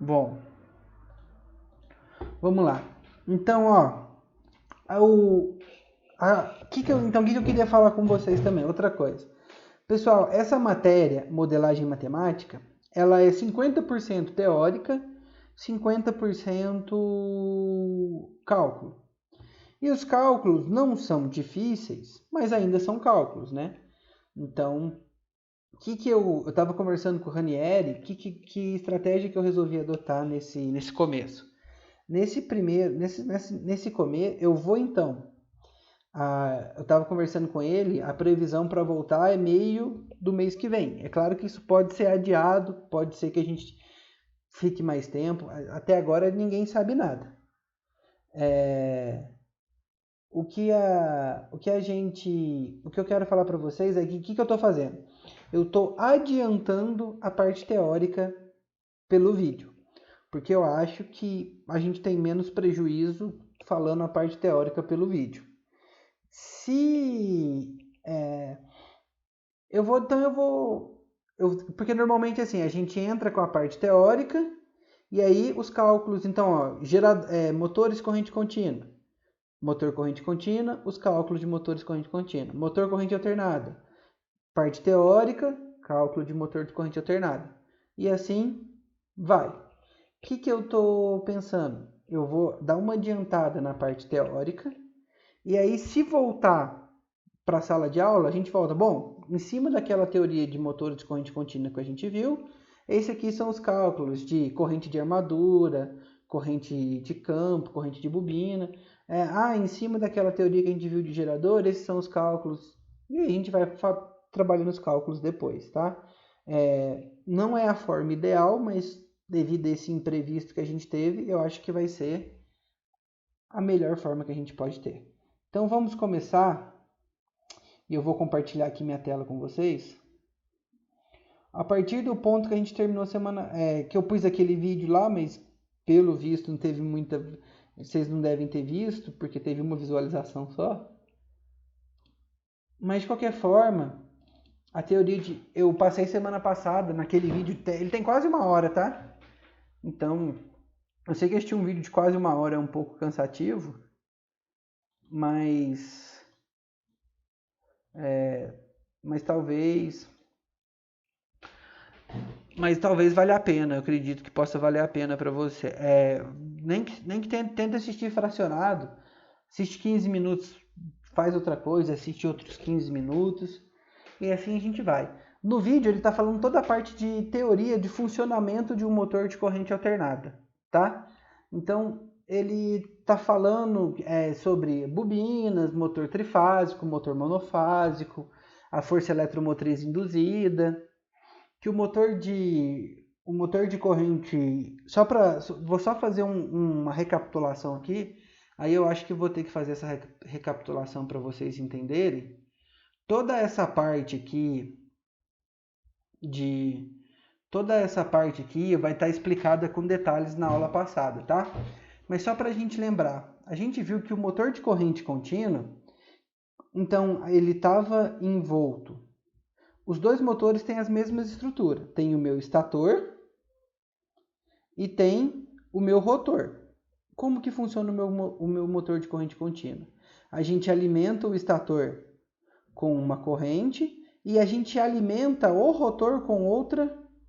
Bom, vamos lá. Então, o que que eu queria falar com vocês também? Outra coisa. Pessoal, essa matéria, modelagem matemática, ela é 50% teórica, 50% cálculo. E os cálculos não são difíceis, mas ainda são cálculos, né? Então, eu estava conversando com o Ranieri, que estratégia que eu resolvi adotar nesse começo? Nesse começo, eu vou então. Eu estava conversando com ele, a previsão para voltar é meio do mês que vem. É claro que isso pode ser adiado, pode ser que a gente fique mais tempo. Até agora ninguém sabe nada. O que eu quero falar para vocês é que o que eu estou fazendo? Eu estou adiantando a parte teórica pelo vídeo, porque eu acho que a gente tem menos prejuízo falando a parte teórica pelo vídeo. Se porque normalmente assim, a gente entra com a parte teórica e aí os cálculos, então, motores corrente contínua, motor corrente contínua, os cálculos de motores corrente contínua, motor corrente alternada, parte teórica, cálculo de motor de corrente alternada. E assim vai. O que eu estou pensando? Eu vou dar uma adiantada na parte teórica e aí se voltar para a sala de aula, a gente volta, bom, em cima daquela teoria de motores de corrente contínua que a gente viu, esse aqui são os cálculos de corrente de armadura, corrente de campo, corrente de bobina. Em cima daquela teoria que a gente viu de gerador, esses são os cálculos. E a gente vai trabalhando os cálculos depois, tá? Não é a forma ideal, mas devido a esse imprevisto que a gente teve, eu acho que vai ser a melhor forma que a gente pode ter. Então vamos começar. E eu vou compartilhar aqui minha tela com vocês. A partir do ponto que a gente terminou a semana, que eu pus aquele vídeo lá, mas pelo visto não teve muita, vocês não devem ter visto, porque teve uma visualização só. Mas de qualquer forma, a teoria eu passei semana passada naquele vídeo, ele tem quase 1 hora, tá? Então, eu sei que assistir um vídeo de quase 1 hora é um pouco cansativo, mas mas talvez valha a pena. Eu acredito que possa valer a pena para você. Nem que tente assistir fracionado, assiste 15 minutos, faz outra coisa, assiste outros 15 minutos e assim a gente vai. No vídeo ele está falando toda a parte de teoria de funcionamento de um motor de corrente alternada, tá? Então ele está falando sobre bobinas, motor trifásico, motor monofásico, a força eletromotriz induzida, que o motor de corrente, vou só fazer uma recapitulação aqui, aí eu acho que vou ter que fazer essa recapitulação para vocês entenderem. Toda essa parte aqui de toda essa parte aqui vai estar explicada com detalhes na aula passada, tá? Mas só para a gente lembrar, a gente viu que o motor de corrente contínua, então ele estava envolto. Os dois motores têm as mesmas estruturas. Tem o meu estator e tem o meu rotor. Como que funciona o meu motor de corrente contínua? A gente alimenta o estator com uma corrente e a gente alimenta o rotor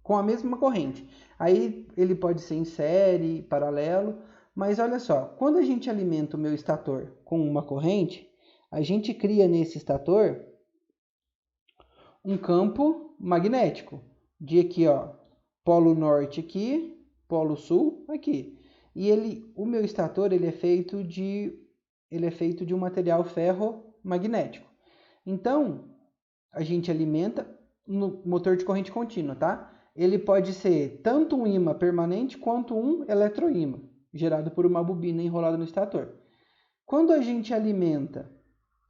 com a mesma corrente. Aí ele pode ser em série, paralelo, mas olha só, quando a gente alimenta o meu estator com uma corrente, a gente cria nesse estator um campo magnético de aqui, polo norte aqui, polo sul aqui. E o meu estator ele é feito de um material ferromagnético. Então, a gente alimenta no motor de corrente contínua, tá? Ele pode ser tanto um ímã permanente quanto um eletroímã, gerado por uma bobina enrolada no estator. Quando a gente alimenta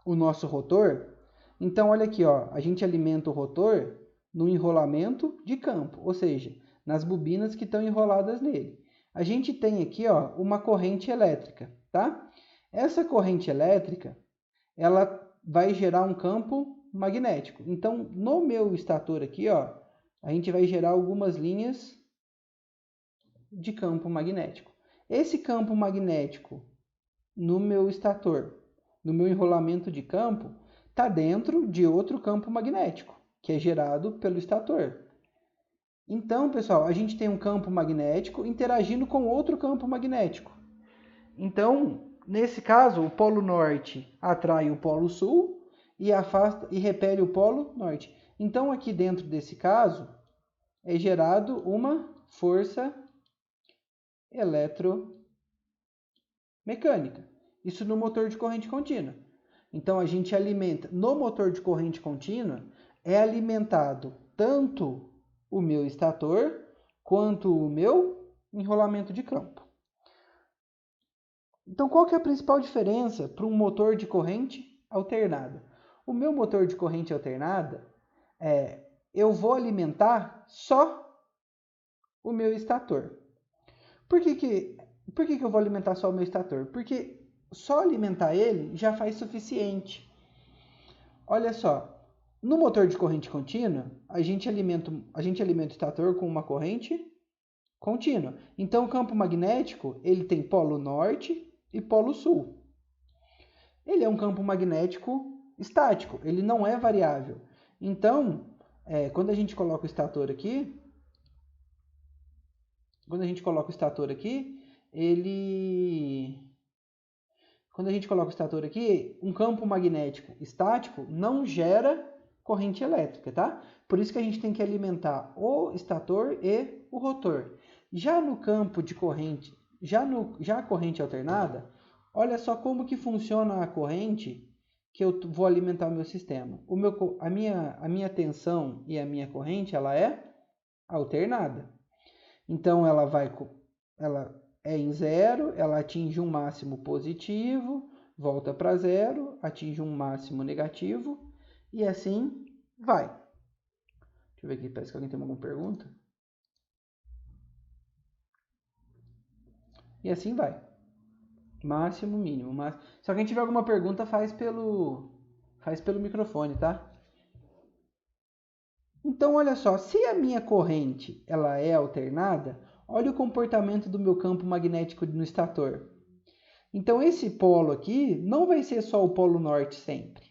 o nosso rotor, então olha aqui, a gente alimenta o rotor no enrolamento de campo, ou seja, nas bobinas que estão enroladas nele. A gente tem aqui, uma corrente elétrica, tá? Essa corrente elétrica, ela vai gerar um campo magnético. Então, no meu estator aqui, a gente vai gerar algumas linhas de campo magnético. Esse campo magnético no meu estator, no meu enrolamento de campo, está dentro de outro campo magnético, que é gerado pelo estator. Então, pessoal, a gente tem um campo magnético interagindo com outro campo magnético. Então, nesse caso, o polo norte atrai o polo sul e afasta e repele o polo norte. Então, aqui dentro desse caso, é gerado uma força eletromecânica. Isso no motor de corrente contínua. Então, a gente alimenta, no motor de corrente contínua, é alimentado tanto o meu estator quanto o meu enrolamento de campo. Então, qual que é a principal diferença para um motor de corrente alternada? O meu motor de corrente alternada, eu vou alimentar só o meu estator. Por que eu vou alimentar só o meu estator? Porque só alimentar ele já faz suficiente. Olha só, no motor de corrente contínua, a gente alimenta o estator com uma corrente contínua. Então, o campo magnético ele tem polo norte e polo sul. Ele é um campo magnético estático, ele não é variável. Então, quando a gente coloca o estator aqui, quando a gente coloca o estator aqui, um campo magnético estático não gera corrente elétrica, tá? Por isso que a gente tem que alimentar o estator e o rotor. Já no campo de corrente, já a corrente alternada, olha só como que funciona a corrente que eu vou alimentar o meu sistema. A minha tensão e a minha corrente, ela é alternada. Então, ela é em zero, ela atinge um máximo positivo, volta para zero, atinge um máximo negativo, e assim vai. Deixa eu ver aqui, parece que alguém tem alguma pergunta. E assim vai. Máximo, mínimo. Se alguém tiver alguma pergunta, faz pelo microfone, tá? Então, olha só, se a minha corrente ela é alternada, olha o comportamento do meu campo magnético no estator. Então, esse polo aqui não vai ser só o polo norte sempre,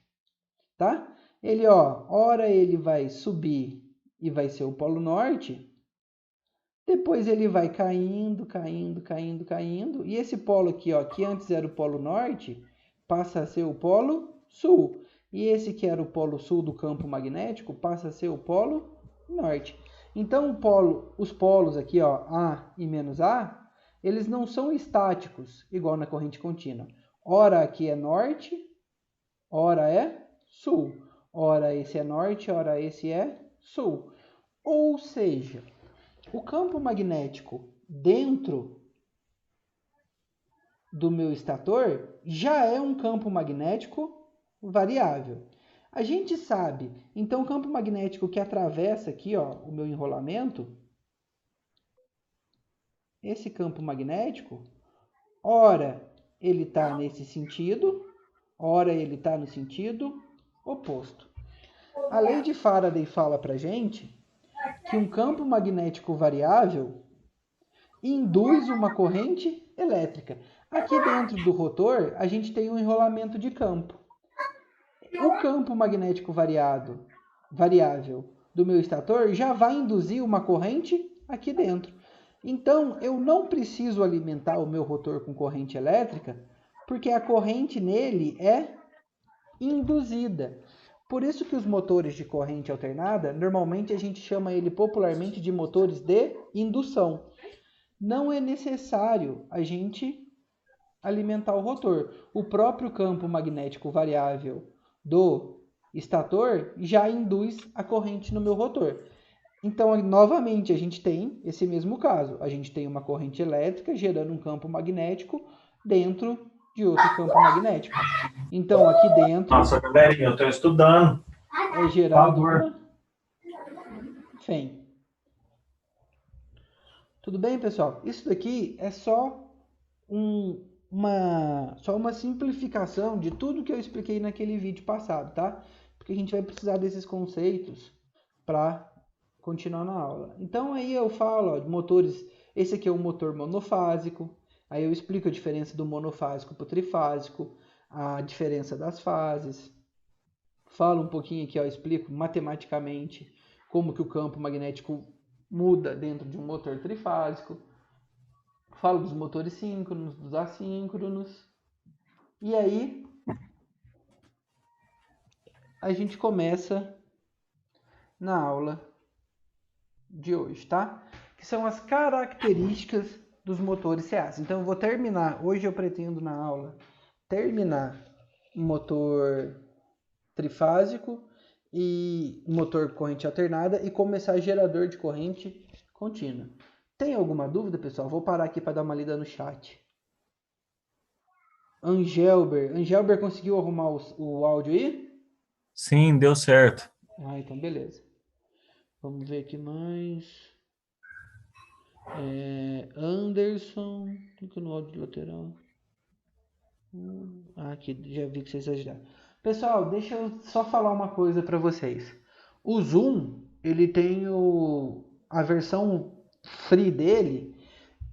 tá? Ele, ora ele vai subir e vai ser o polo norte, depois ele vai caindo, e esse polo aqui, que antes era o polo norte, passa a ser o polo sul. E esse que era o polo sul do campo magnético passa a ser o polo norte. Então, os polos aqui, A e menos A, eles não são estáticos, igual na corrente contínua. Ora aqui é norte, ora é sul. Ora esse é norte, ora esse é sul. Ou seja, o campo magnético dentro do meu estator já é um campo magnético variável. A gente sabe, então o campo magnético que atravessa aqui, o meu enrolamento, esse campo magnético, ora ele está nesse sentido, ora ele está no sentido oposto. A lei de Faraday fala para a gente que um campo magnético variável induz uma corrente elétrica. Aqui dentro do rotor, a gente tem um enrolamento de campo. O campo magnético variável do meu estator já vai induzir uma corrente aqui dentro. Então, eu não preciso alimentar o meu rotor com corrente elétrica, porque a corrente nele é induzida. Por isso que os motores de corrente alternada, normalmente a gente chama ele popularmente de motores de indução. Não é necessário a gente alimentar o rotor. O próprio campo magnético variável do estator já induz a corrente no meu rotor. Então, novamente, a gente tem esse mesmo caso. A gente tem uma corrente elétrica gerando um campo magnético dentro de outro campo magnético. Então, aqui dentro... Nossa, galerinha, eu estou estudando. É gerado uma FEM. Tudo bem, pessoal? Isso daqui é só uma simplificação de tudo que eu expliquei naquele vídeo passado, tá? Porque a gente vai precisar desses conceitos para continuar na aula. Então aí eu falo de motores Esse aqui é um motor monofásico. Aí eu explico a diferença do monofásico para o trifásico, a diferença das fases. Falo um pouquinho aqui, ó, explico matematicamente como que o campo magnético muda dentro de um motor trifásico. Falo dos motores síncronos, dos assíncronos. E aí a gente começa na aula de hoje, tá? Que são as características dos motores CAs. Então eu vou terminar, hoje eu pretendo na aula terminar motor trifásico e motor corrente alternada e começar gerador de corrente contínua. Tem alguma dúvida, pessoal? Vou parar aqui para dar uma lida no chat. Angelber conseguiu arrumar o áudio aí? Sim, deu certo. Ah, então beleza. Vamos ver aqui mais. Anderson, clica no áudio de lateral. Aqui, já vi que vocês ajudaram. Pessoal, deixa eu só falar uma coisa para vocês. O Zoom, ele tem a versão free dele,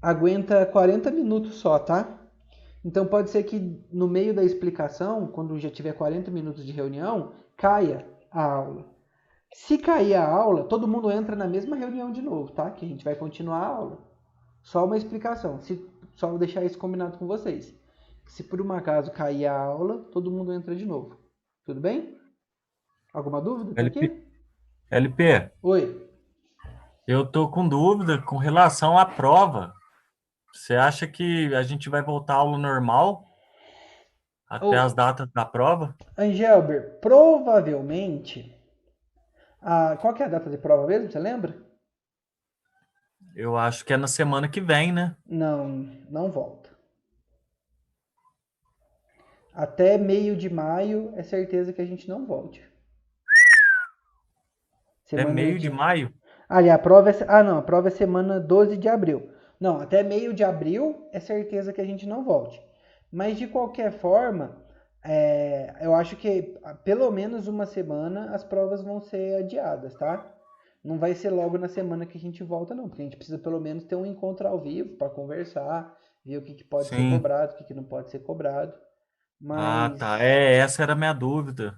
aguenta 40 minutos só, tá? Então pode ser que no meio da explicação, quando já tiver 40 minutos de reunião, caia a aula. Se cair a aula, todo mundo entra na mesma reunião de novo, tá? Que a gente vai continuar a aula. Só uma explicação. Só vou deixar isso combinado com vocês. Se por um acaso cair a aula, todo mundo entra de novo. Tudo bem? Alguma dúvida até LP, aqui? LP, Oi. eu tô com dúvida com relação à prova. Você acha que a gente vai voltar à aula normal até as Ô, datas da prova? Angelber, provavelmente... qual que é a data de prova mesmo? Você lembra? Eu acho que é na semana que vem, né? Não, não volta. Até meio de maio é certeza que a gente não volte. É Semana meio de de... maio? Ali, a prova é... Ah, não, a prova é semana 12 de abril. Não, até meio de abril é certeza que a gente não volte. Mas de qualquer forma, eu acho que pelo menos uma semana as provas vão ser adiadas, tá? Não vai ser logo na semana que a gente volta, não, porque a gente precisa pelo menos ter um encontro ao vivo para conversar, ver o que pode ser Sim. cobrado, o que não pode ser cobrado. Ah, tá. Mas. Essa era a minha dúvida.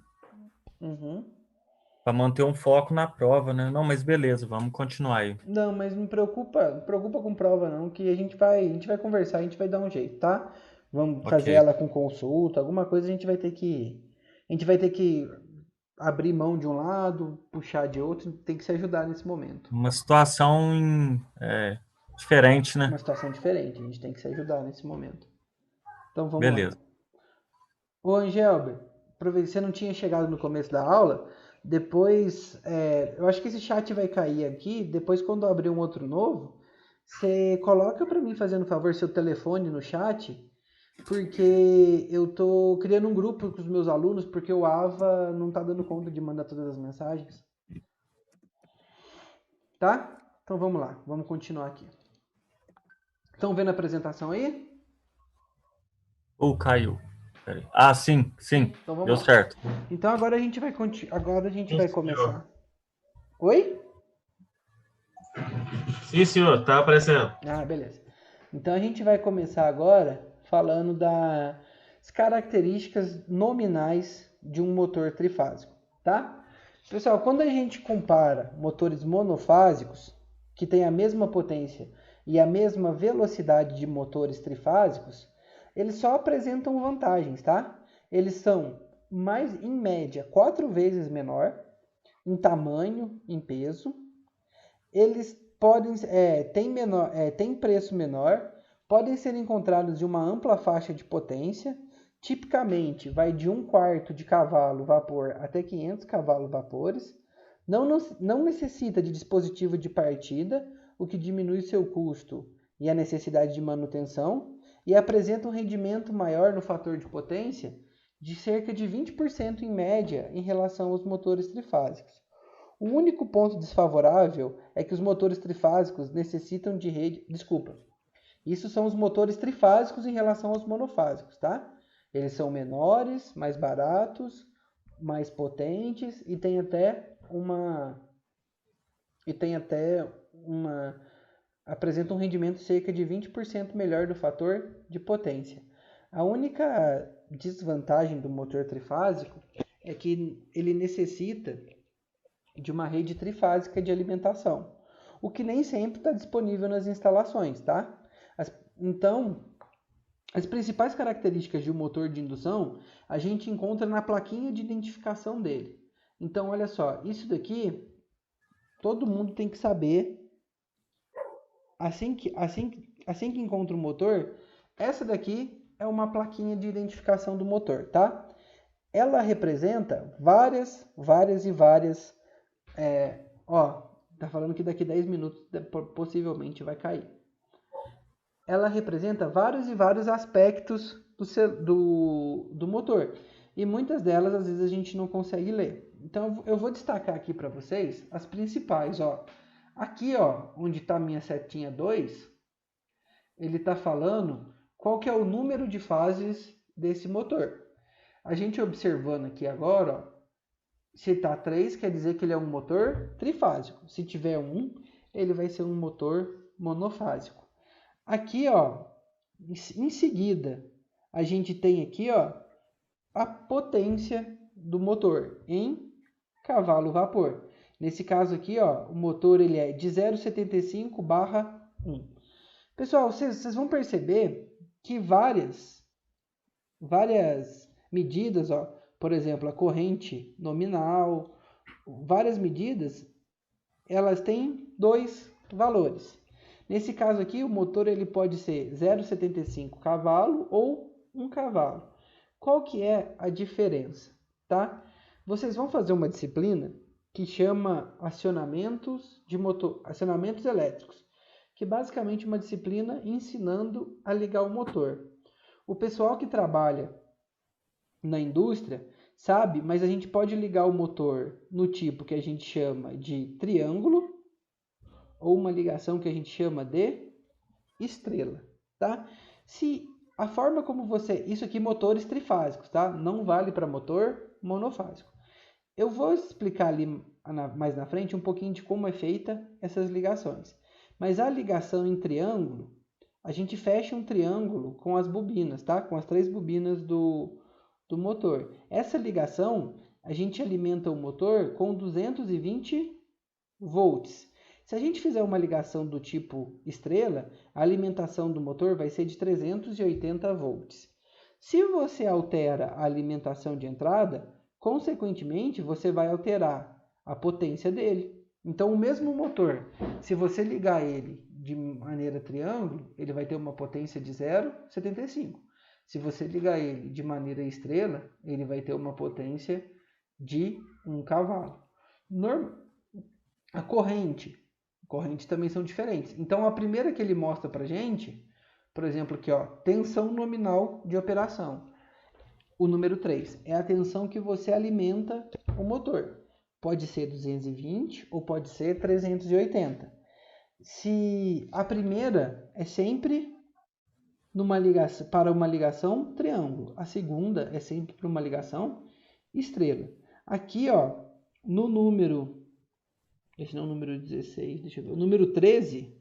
Uhum. Para manter um foco na prova, né? Não, mas beleza, vamos continuar aí. Não, mas não preocupa com prova não, que a gente vai conversar, a gente vai dar um jeito, tá? Vamos fazer Ok. ela com consulta, alguma coisa a gente vai ter que abrir mão de um lado, puxar de outro, tem que se ajudar nesse momento. Uma situação diferente, Uma né? situação diferente, a gente tem que se ajudar nesse momento. Então vamos lá. Beleza. Ô Angelber, você não tinha chegado no começo da aula, depois, eu acho que esse chat vai cair aqui, depois quando eu abrir um outro novo, você coloca para mim, fazendo favor, seu telefone no chat, porque eu tô criando um grupo com os meus alunos, porque o Ava não tá dando conta de mandar todas as mensagens, tá? Então vamos lá, vamos continuar aqui. Estão vendo a apresentação aí? Ou caiu. Peraí. Ah, sim, Sim? sim. Então vamos Deu lá. certo. Então agora a gente Sim, vai senhor. começar. Oi? Sim, senhor, tá aparecendo. Ah, beleza. Então a gente vai começar agora falando das características nominais de um motor trifásico, tá? Pessoal, quando a gente compara motores monofásicos, que têm a mesma potência e a mesma velocidade de motores trifásicos, eles só apresentam vantagens, tá? Eles são mais, em média, 4 vezes menor em tamanho, em peso, eles podem têm preço menor, podem ser encontrados em uma ampla faixa de potência, tipicamente vai de 1/4 de cavalo vapor até 500 cavalos vapores, não necessita de dispositivo de partida, o que diminui seu custo e a necessidade de manutenção, e apresenta um rendimento maior no fator de potência de cerca de 20% em média em relação aos motores trifásicos. O único ponto desfavorável é que os motores trifásicos necessitam de rede. Desculpa. Isso são os motores trifásicos em relação aos monofásicos, tá? Eles são menores, mais baratos, mais potentes e tem até uma apresenta um rendimento cerca de 20% melhor do fator de potência. A única desvantagem do motor trifásico é que ele necessita de uma rede trifásica de alimentação, o que nem sempre está disponível nas instalações, tá? Então, as principais características de um motor de indução a gente encontra na plaquinha de identificação dele. Então, olha só, isso daqui todo mundo tem que saber. Assim que encontra o motor, essa daqui é uma plaquinha de identificação do motor, tá? Ela representa várias. Tá falando que daqui 10 minutos possivelmente vai cair. Ela representa vários aspectos do motor. E muitas delas, às vezes, a gente não consegue ler. Então, eu vou destacar aqui para vocês as principais, ó. Aqui, ó, onde está a minha setinha 2, ele está falando qual que é o número de fases desse motor. A gente observando aqui agora, ó, se está 3, quer dizer que ele é um motor trifásico. Se tiver 1, ele vai ser um motor monofásico. Aqui, ó, em seguida, a gente tem aqui, ó, a potência do motor em cavalo-vapor. Nesse caso aqui, ó, o motor ele é de 0,75/1. Pessoal, vocês vão perceber que várias medidas, ó, por exemplo, a corrente nominal, várias medidas, elas têm 2 valores. Nesse caso aqui, o motor ele pode ser 0,75 cavalo ou 1 cavalo. Qual que é a diferença, tá? Vocês vão fazer uma disciplina que chama acionamentos elétricos, que é basicamente uma disciplina ensinando a ligar o motor. O pessoal que trabalha na indústria sabe, mas a gente pode ligar o motor no tipo que a gente chama de triângulo ou uma ligação que a gente chama de estrela, tá? Se a forma como isso aqui motores trifásicos, tá? Não vale para motor monofásico. Eu vou explicar ali mais na frente um pouquinho de como é feita essas ligações. Mas a ligação em triângulo, a gente fecha um triângulo com as bobinas, tá? Com as 3 bobinas do motor. Essa ligação, a gente alimenta o motor com 220 volts. Se a gente fizer uma ligação do tipo estrela, a alimentação do motor vai ser de 380 volts. Se você altera a alimentação de entrada, consequentemente, você vai alterar a potência dele. Então, o mesmo motor, se você ligar ele de maneira triângulo, ele vai ter uma potência de 0,75. Se você ligar ele de maneira estrela, ele vai ter uma potência de 1 cavalo. A corrente também são diferentes. Então, a primeira que ele mostra para a gente, por exemplo, aqui, ó, tensão nominal de operação. O número 3 é a tensão que você alimenta o motor. Pode ser 220 ou pode ser 380. Se a primeira é sempre para uma ligação triângulo, a segunda é sempre para uma ligação estrela. Aqui, ó, no número, esse não é o número 16, deixa eu ver, o número 13,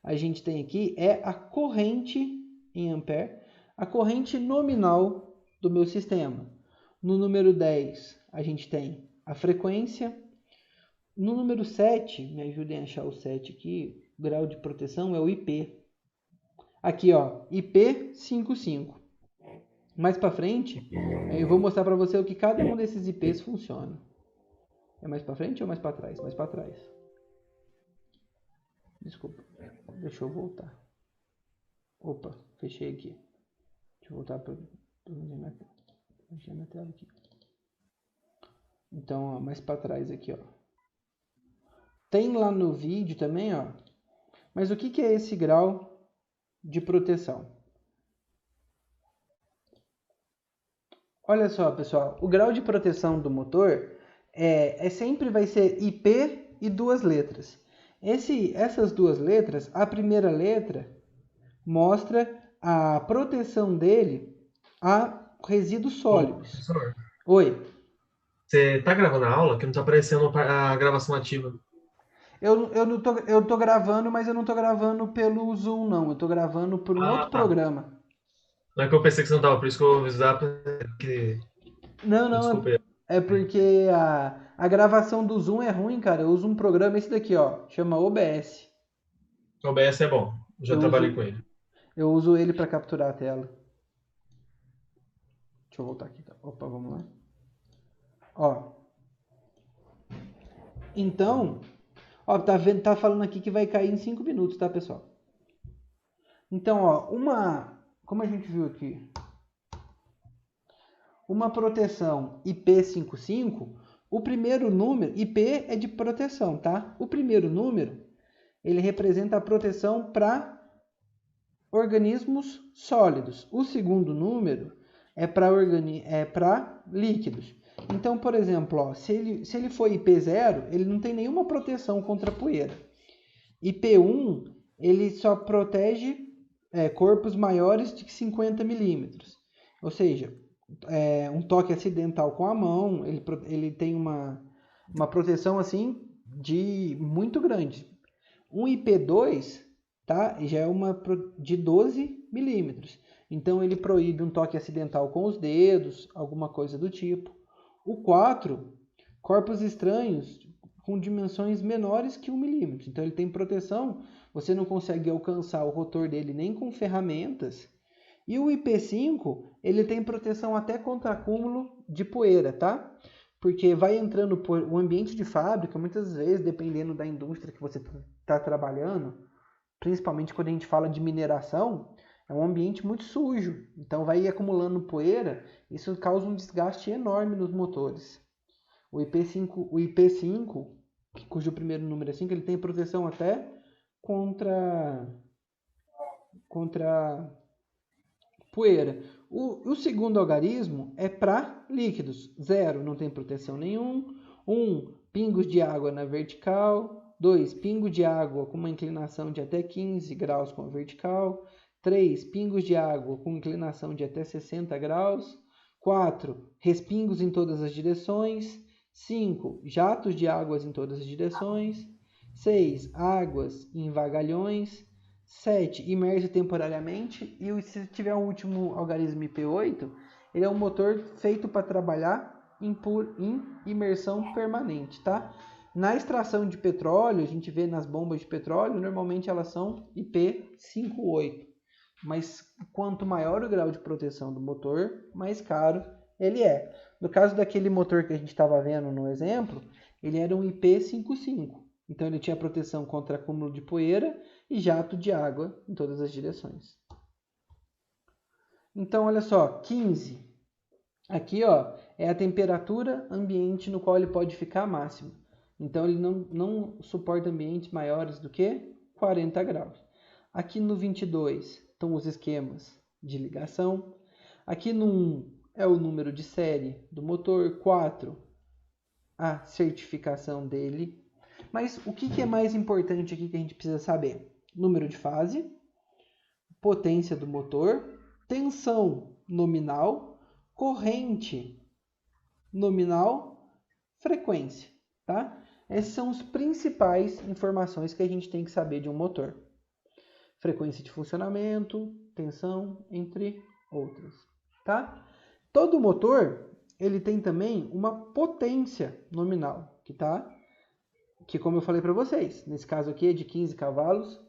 a gente tem aqui é a corrente em ampere, a corrente nominal do meu sistema. No número 10, a gente tem a frequência. No número 7, me ajudem a achar o 7 aqui, o grau de proteção é o IP. Aqui, ó, IP55. Mais para frente, eu vou mostrar para você o que cada um desses IPs funciona. É mais para frente ou mais para trás? Mais para trás. Desculpa, deixa eu voltar. Opa, fechei aqui. Deixa eu voltar para mexer na tela aqui. Então, ó, mais para trás aqui, ó. Tem lá no vídeo também, ó. Mas o que é esse grau de proteção? Olha só, pessoal, o grau de proteção do motor sempre vai ser IP e 2 letras. Essas 2 letras, a primeira letra mostra a proteção dele a resíduos sólidos. Professor, Oi. você está gravando a aula? Que não está aparecendo a gravação ativa. Eu tô gravando, mas eu não tô gravando pelo Zoom, não. Eu tô gravando por um outro Ah, tá. programa. Não é que eu pensei que você não tava, por isso que eu vou avisar. Que... Não, Desculpa não, aí. é porque a gravação do Zoom é ruim, cara. Eu uso um programa, esse daqui, ó, chama OBS. O OBS é bom. Já Eu trabalhei uso, com ele. eu uso ele para capturar a tela. Deixa eu voltar aqui, tá? Opa, vamos lá. Ó, então, ó, tá vendo, tá falando aqui que vai cair em 5 minutos, tá, pessoal? Então, ó, como a gente viu aqui, uma proteção IP55, o primeiro número, IP é de proteção, tá? O primeiro número, ele representa a proteção para organismos sólidos. O segundo número é para líquidos. Então, por exemplo, ó, se ele for IP0, ele não tem nenhuma proteção contra poeira. IP1, ele só protege corpos maiores de 50 milímetros. Ou seja, um toque acidental com a mão, ele tem uma proteção assim de muito grande. Um IP2, tá, já é uma de 12 milímetros. Então ele proíbe um toque acidental com os dedos, alguma coisa do tipo. O 4, corpos estranhos com dimensões menores que 1 milímetro. Então ele tem proteção, você não consegue alcançar o rotor dele nem com ferramentas. E o IP5, ele tem proteção até contra acúmulo de poeira, tá? Porque vai entrando por o ambiente de fábrica, muitas vezes, dependendo da indústria que você está trabalhando, principalmente quando a gente fala de mineração, é um ambiente muito sujo. Então vai acumulando poeira, isso causa um desgaste enorme nos motores. O IP5, cujo primeiro número é 5, ele tem proteção até contra poeira. O segundo algarismo é para líquidos. 0, não tem proteção nenhum. 1, pingos de água na vertical. 2, pingo de água com uma inclinação de até 15 graus com a vertical. 3, pingos de água com inclinação de até 60 graus. 4, respingos em todas as direções. 5, jatos de águas em todas as direções. 6, águas em vagalhões. 7, imerso temporariamente. E se tiver um último algarismo IP8, ele é um motor feito para trabalhar em imersão permanente, tá? Na extração de petróleo, a gente vê nas bombas de petróleo, normalmente elas são IP58. Mas quanto maior o grau de proteção do motor, mais caro ele é. No caso daquele motor que a gente estava vendo no exemplo, ele era um IP55. Então ele tinha proteção contra acúmulo de poeira e jato de água em todas as direções. Então olha só, 15. Aqui ó, é a temperatura ambiente no qual ele pode ficar máximo. Então ele não suporta ambientes maiores do que 40 graus. Aqui no 22 estão os esquemas de ligação. Aqui no 1 é o número de série do motor. 4, a certificação dele. Mas o que é mais importante aqui que a gente precisa saber? Número de fase, potência do motor, tensão nominal, corrente nominal, frequência, tá? Essas são as principais informações que a gente tem que saber de um motor. Frequência de funcionamento, tensão, entre outras, tá? Todo motor, ele tem também uma potência nominal, que como eu falei para vocês, nesse caso aqui é de 15 cavalos,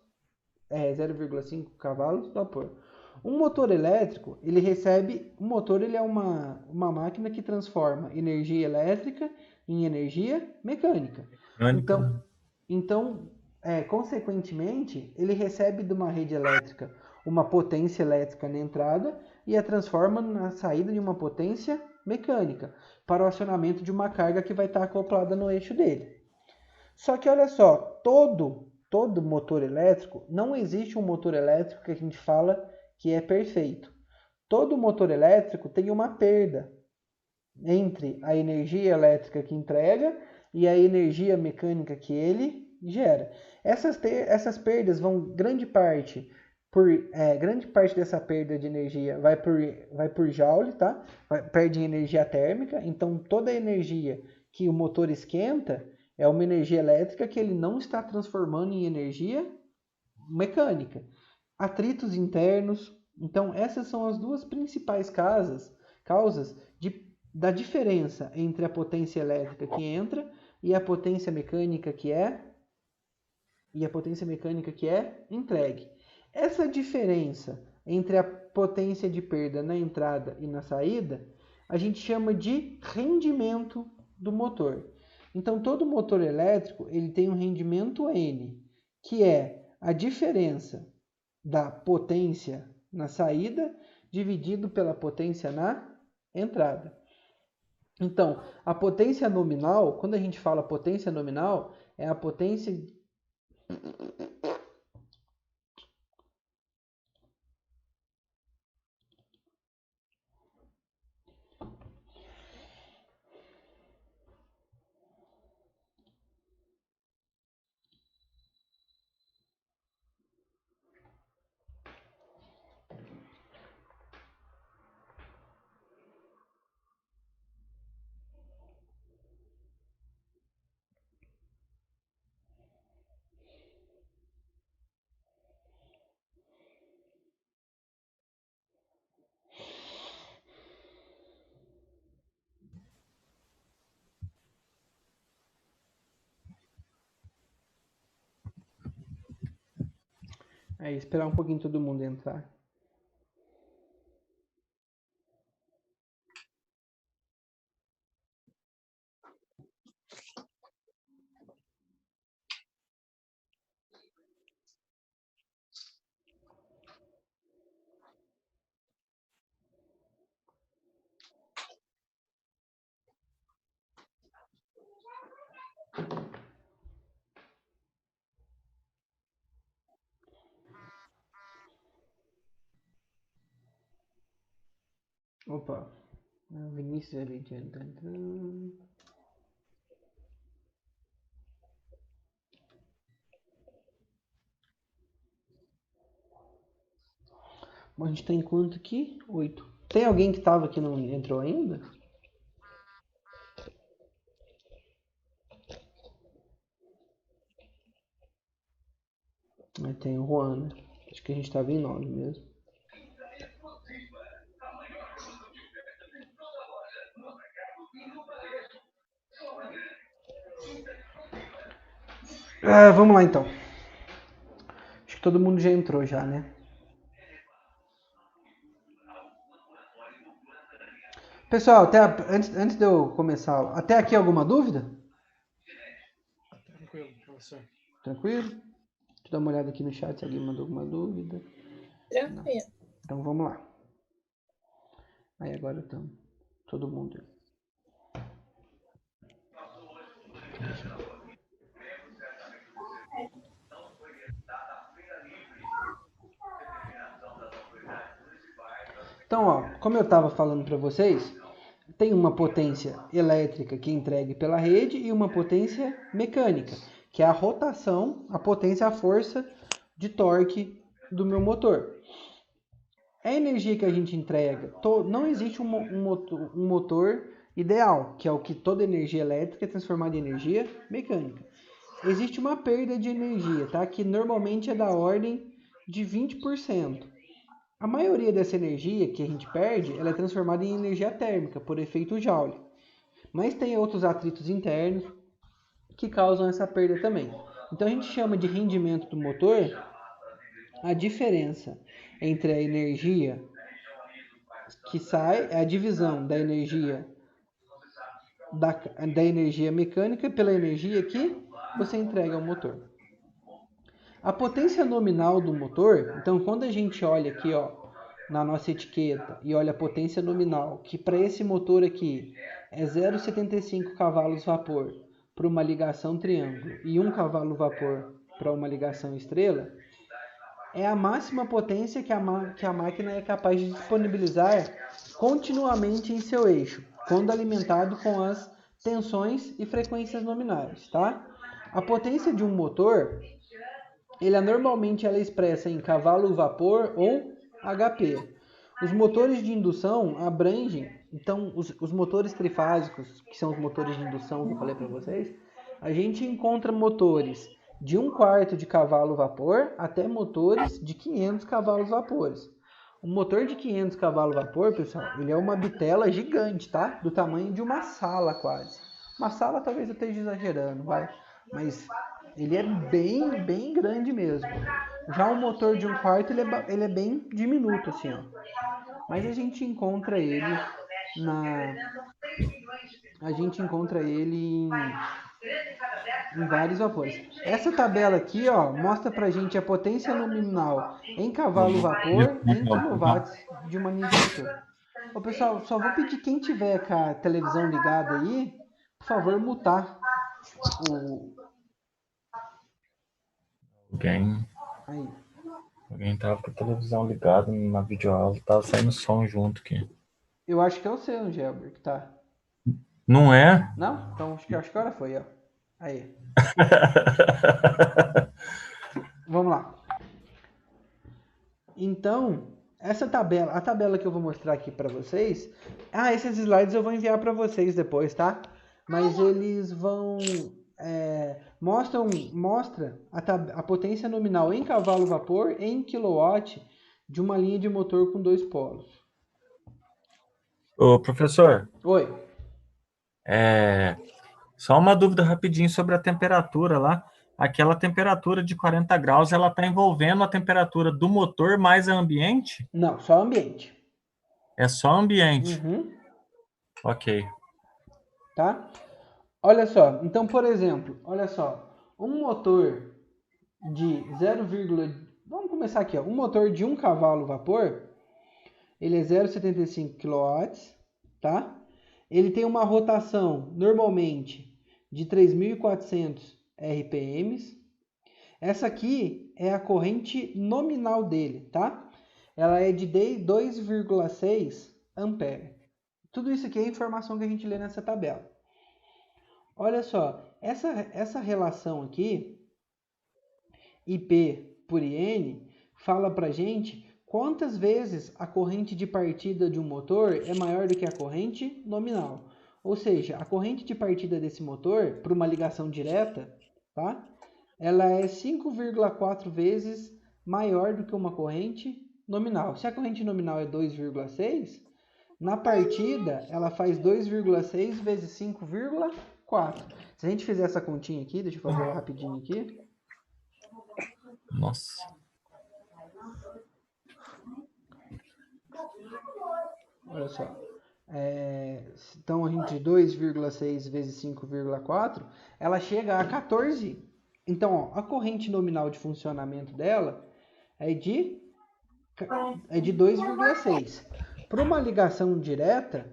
0,5 cavalos vapor. Um motor elétrico, um motor ele é uma máquina que transforma energia elétrica em energia mecânica. Então, consequentemente, ele recebe de uma rede elétrica uma potência elétrica na entrada e a transforma na saída de uma potência mecânica para o acionamento de uma carga que vai estar acoplada no eixo dele. Só que olha só, todo motor elétrico, não existe um motor elétrico que a gente fala que é perfeito. Todo motor elétrico tem uma perda entre a energia elétrica que entrega e a energia mecânica que ele gera. Essas perdas vão, grande parte dessa perda de energia vai por joule, tá? Perde energia térmica, então toda a energia que o motor esquenta, É uma energia elétrica que ele não está transformando em energia mecânica. Atritos internos. Então, essas são as duas principais causas da diferença entre a potência elétrica que entra e a potência mecânica que é entregue. Essa diferença entre a potência de perda na entrada e na saída, a gente chama de rendimento do motor. Então, todo motor elétrico ele tem um rendimento N, que é a diferença da potência na saída dividido pela potência na entrada. Então, a potência nominal, quando a gente fala potência nominal, é a potência... esperar um pouquinho todo mundo entrar. Opa, o Vinícius ali tá entrando. Bom, a gente tem quanto aqui? 8. Tem alguém que estava aqui e não entrou ainda? Tem o Juan, né? Acho que a gente estava em 9 mesmo. Vamos lá então. Acho que todo mundo já entrou já, né? Pessoal, antes de eu começar, até aqui alguma dúvida? Tranquilo, professor. Tranquilo? Deixa eu dar uma olhada aqui no chat se alguém mandou alguma dúvida. Tranquilo. Não. Então vamos lá. Aí agora estamos todo mundo. Então, ó, como eu estava falando para vocês, tem uma potência elétrica que é entregue pela rede e uma potência mecânica, que é a rotação, a potência, a força de torque do meu motor. A energia que a gente entrega, não existe um motor ideal, que é o que toda energia elétrica é transformada em energia mecânica. Existe uma perda de energia, tá? Que normalmente é da ordem de 20%. A maioria dessa energia que a gente perde, ela é transformada em energia térmica, por efeito Joule. Mas tem outros atritos internos que causam essa perda também. Então a gente chama de rendimento do motor a diferença entre a energia que sai, a divisão da energia da energia mecânica pela energia que você entrega ao motor. A potência nominal do motor, então quando a gente olha aqui, ó, na nossa etiqueta e olha a potência nominal, que para esse motor aqui é 0,75 cavalos vapor para uma ligação triângulo e 1 cavalo vapor para uma ligação estrela, é a máxima potência que a máquina é capaz de disponibilizar continuamente em seu eixo, quando alimentado com as tensões e frequências nominais, tá? A potência de um motor, normalmente ela é expressa em cavalo-vapor ou HP. Os motores de indução abrangem, então, os motores trifásicos, que são os motores de indução que eu falei para vocês, a gente encontra motores de 1/4 de cavalo vapor até motores de 500 cavalos vapores. O motor de 500 cavalos vapor, pessoal, ele é uma bitela gigante, tá? Do tamanho de uma sala quase. Uma sala talvez eu esteja exagerando, vai. Mas ele é bem grande mesmo. Já o motor de 1/4, ele é bem diminuto, assim, ó. Mas a gente encontra ele em vários vapores. Essa tabela aqui, ó, mostra pra gente a potência nominal em cavalo vapor em quilowatts de uma linha de motor. Ô, pessoal, só vou pedir quem tiver com a televisão ligada aí, por favor, mutar o... Aí. Alguém tava com a televisão ligada na videoaula, tava saindo som junto aqui. Eu acho que é o seu, Angelber, que tá. Não é? Não? Então acho que agora foi, ó. Aí. Vamos lá. Então, a tabela que eu vou mostrar aqui para vocês, esses slides eu vou enviar para vocês depois, tá? Mas eles vão mostra a potência nominal em cavalo vapor em quilowatt de uma linha de motor com 2 polos. Ô, professor. Oi. Só uma dúvida rapidinho sobre a temperatura lá. Aquela temperatura de 40 graus, ela está envolvendo a temperatura do motor mais a ambiente? Não, só ambiente. É só ambiente. Uhum. Ok. Tá? Olha só, então, por exemplo, olha só, um motor de 0, vamos começar aqui, ó. Um motor de 1 cavalo vapor, ele é 0,75 kW, tá? Ele tem uma rotação, normalmente, de 3.400 RPMs. Essa aqui é a corrente nominal dele, tá? Ela é de 2,6 ampere. Tudo isso aqui é informação que a gente lê nessa tabela. Olha só, essa relação aqui, IP por IN, fala pra gente quantas vezes a corrente de partida de um motor é maior do que a corrente nominal. Ou seja, a corrente de partida desse motor, para uma ligação direta, tá? Ela é 5,4 vezes maior do que uma corrente nominal. Se a corrente nominal é 2,6, na partida ela faz 2,6 vezes 5,4. Se a gente fizer essa continha aqui, deixa eu fazer ela rapidinho aqui. Nossa. Olha só. Então, a gente 2,6 vezes 5,4, ela chega a 14. Então, ó, a corrente nominal de funcionamento dela é de 2,6. Para uma ligação direta,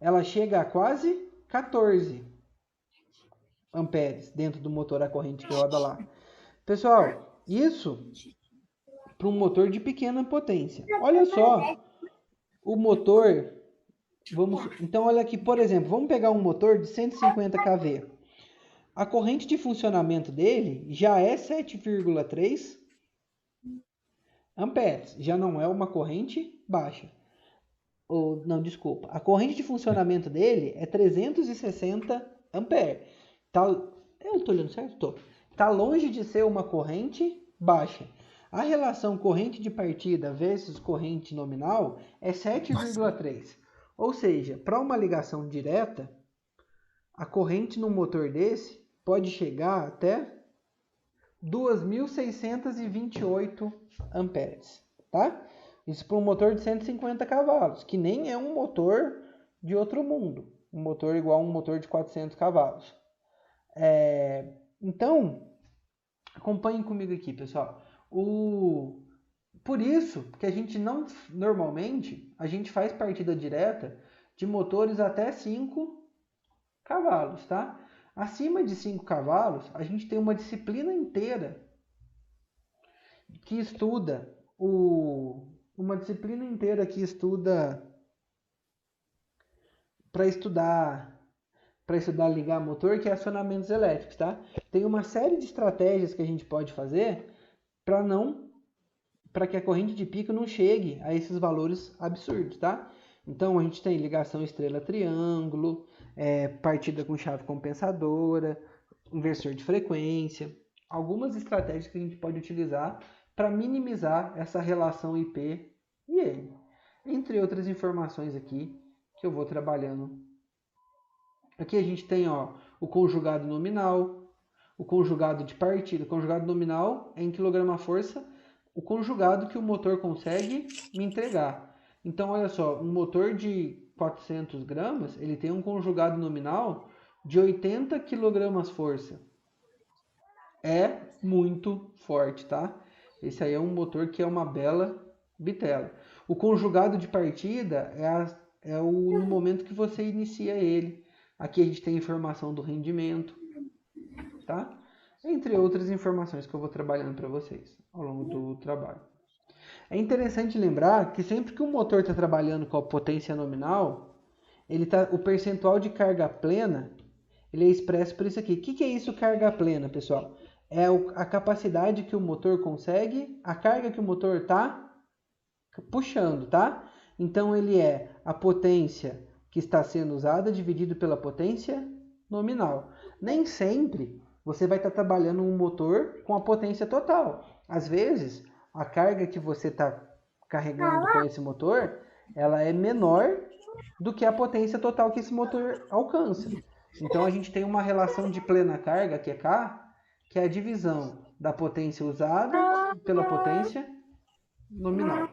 ela chega a quase 14 amperes dentro do motor a corrente que roda lá. Pessoal, isso para um motor de pequena potência. Olha só, o motor... Então, olha aqui, por exemplo, vamos pegar um motor de 150 kV. A corrente de funcionamento dele já é 7,3 amperes. Já não é uma corrente baixa. Não, desculpa. A corrente de funcionamento dele é 360 amperes. Eu estou olhando certo? Estou. Está longe de ser uma corrente baixa. A relação corrente de partida versus corrente nominal é 7,3. Ou seja, para uma ligação direta, a corrente no motor desse pode chegar até 2.628 amperes, tá? Isso para um motor de 150 cavalos, que nem é um motor de outro mundo. Um motor igual a um motor de 400 cavalos. Então, acompanhem comigo aqui, pessoal. Por isso que a gente não, normalmente, a gente faz partida direta de motores até 5 cavalos, tá? Acima de 5 cavalos, a gente tem uma disciplina inteira que estuda para estudar ligar motor, que é acionamentos elétricos, tá? Tem uma série de estratégias que a gente pode fazer para que a corrente de pico não chegue a esses valores absurdos, tá? Então, a gente tem ligação estrela-triângulo, partida com chave compensadora, inversor de frequência, algumas estratégias que a gente pode utilizar para minimizar essa relação IP e N, entre outras informações aqui que eu vou trabalhando. Aqui a gente tem o conjugado nominal, o conjugado de partida. O conjugado nominal é em quilograma-força, o conjugado que o motor consegue me entregar. Então, olha só, um motor de 400 gramas, ele tem um conjugado nominal de 80 kgf. É muito forte, tá? Esse aí é um motor que é uma bela bitela. O conjugado de partida no momento que você inicia ele. Aqui a gente tem a informação do rendimento, tá? Entre outras informações que eu vou trabalhando para vocês ao longo do trabalho. É interessante lembrar que sempre que o motor está trabalhando com a potência nominal, o percentual de carga plena ele é expresso por isso aqui. O que é isso, carga plena, pessoal? É a capacidade que o motor consegue, a carga que o motor está puxando, tá? Então, ele é a potência que está sendo usada dividido pela potência nominal. Nem sempre você vai estar trabalhando um motor com a potência total. Às vezes, a carga que você está carregando com esse motor, ela é menor do que a potência total que esse motor alcança. Então, a gente tem uma relação de plena carga, que é K, que é a divisão da potência usada pela potência nominal.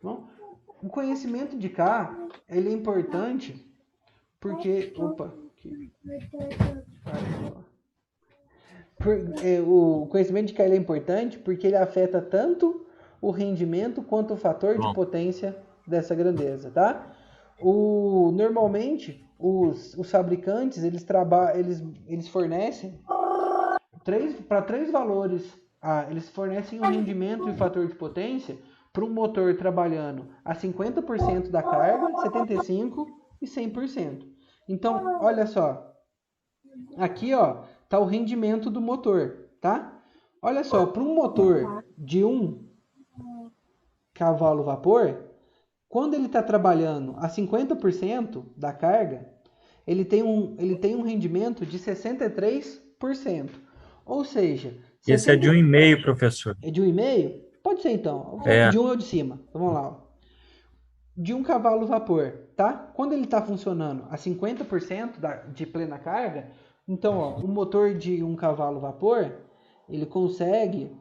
Bom, o conhecimento de K, ele é importante porque... O conhecimento de K ele é importante porque ele afeta tanto o rendimento quanto o fator de potência dessa grandeza, tá? Normalmente, os fabricantes, eles fornecem para três valores. Eles fornecem o rendimento e o fator de potência para um motor trabalhando a 50% da carga, 75% e 100%. Então, olha só. Aqui, tá o rendimento do motor, tá? Olha só, para um motor de 1 cavalo vapor, quando ele está trabalhando a 50% da carga, ele tem um rendimento de 63%. Ou seja... Esse é de 1,5, professor. É de 1,5? Pode ser, então. De 1 é o de cima. Vamos lá. De 1 cavalo vapor, tá? Quando ele está funcionando a 50% de plena carga, então, um motor de 1 cavalo vapor, ele consegue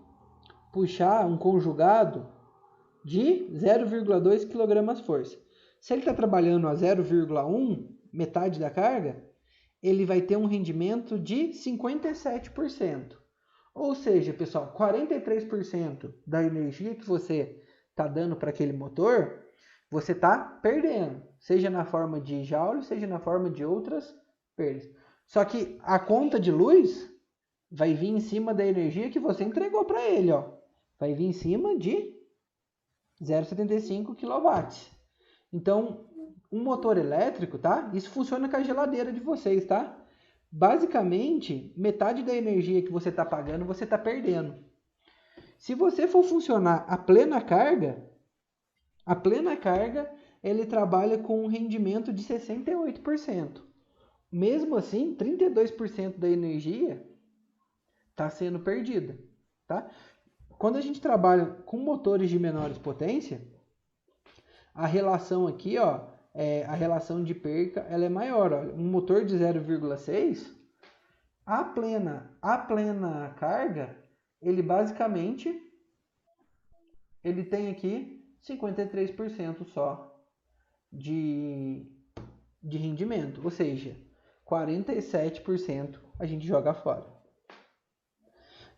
puxar um conjugado de 0,2 kgf. Se ele está trabalhando a 0,1, metade da carga, ele vai ter um rendimento de 57%. Ou seja, pessoal, 43% da energia que você está dando para aquele motor, você está perdendo. Seja na forma de joule, seja na forma de outras perdas. Só que a conta de luz vai vir em cima da energia que você entregou para ele, Vai vir em cima de 0,75 kW. Então, um motor elétrico, tá? Isso funciona com a geladeira de vocês, tá? Basicamente, metade da energia que você está pagando, você está perdendo. Se você for funcionar a plena carga, ele trabalha com um rendimento de 68%. Mesmo assim, 32% da energia está sendo perdida, tá? Quando a gente trabalha com motores de menores potência, a relação aqui, a relação de perca, ela é maior. Um motor de 0,6, a plena carga, ele basicamente, ele tem aqui 53% só de rendimento, ou seja, 47% a gente joga fora.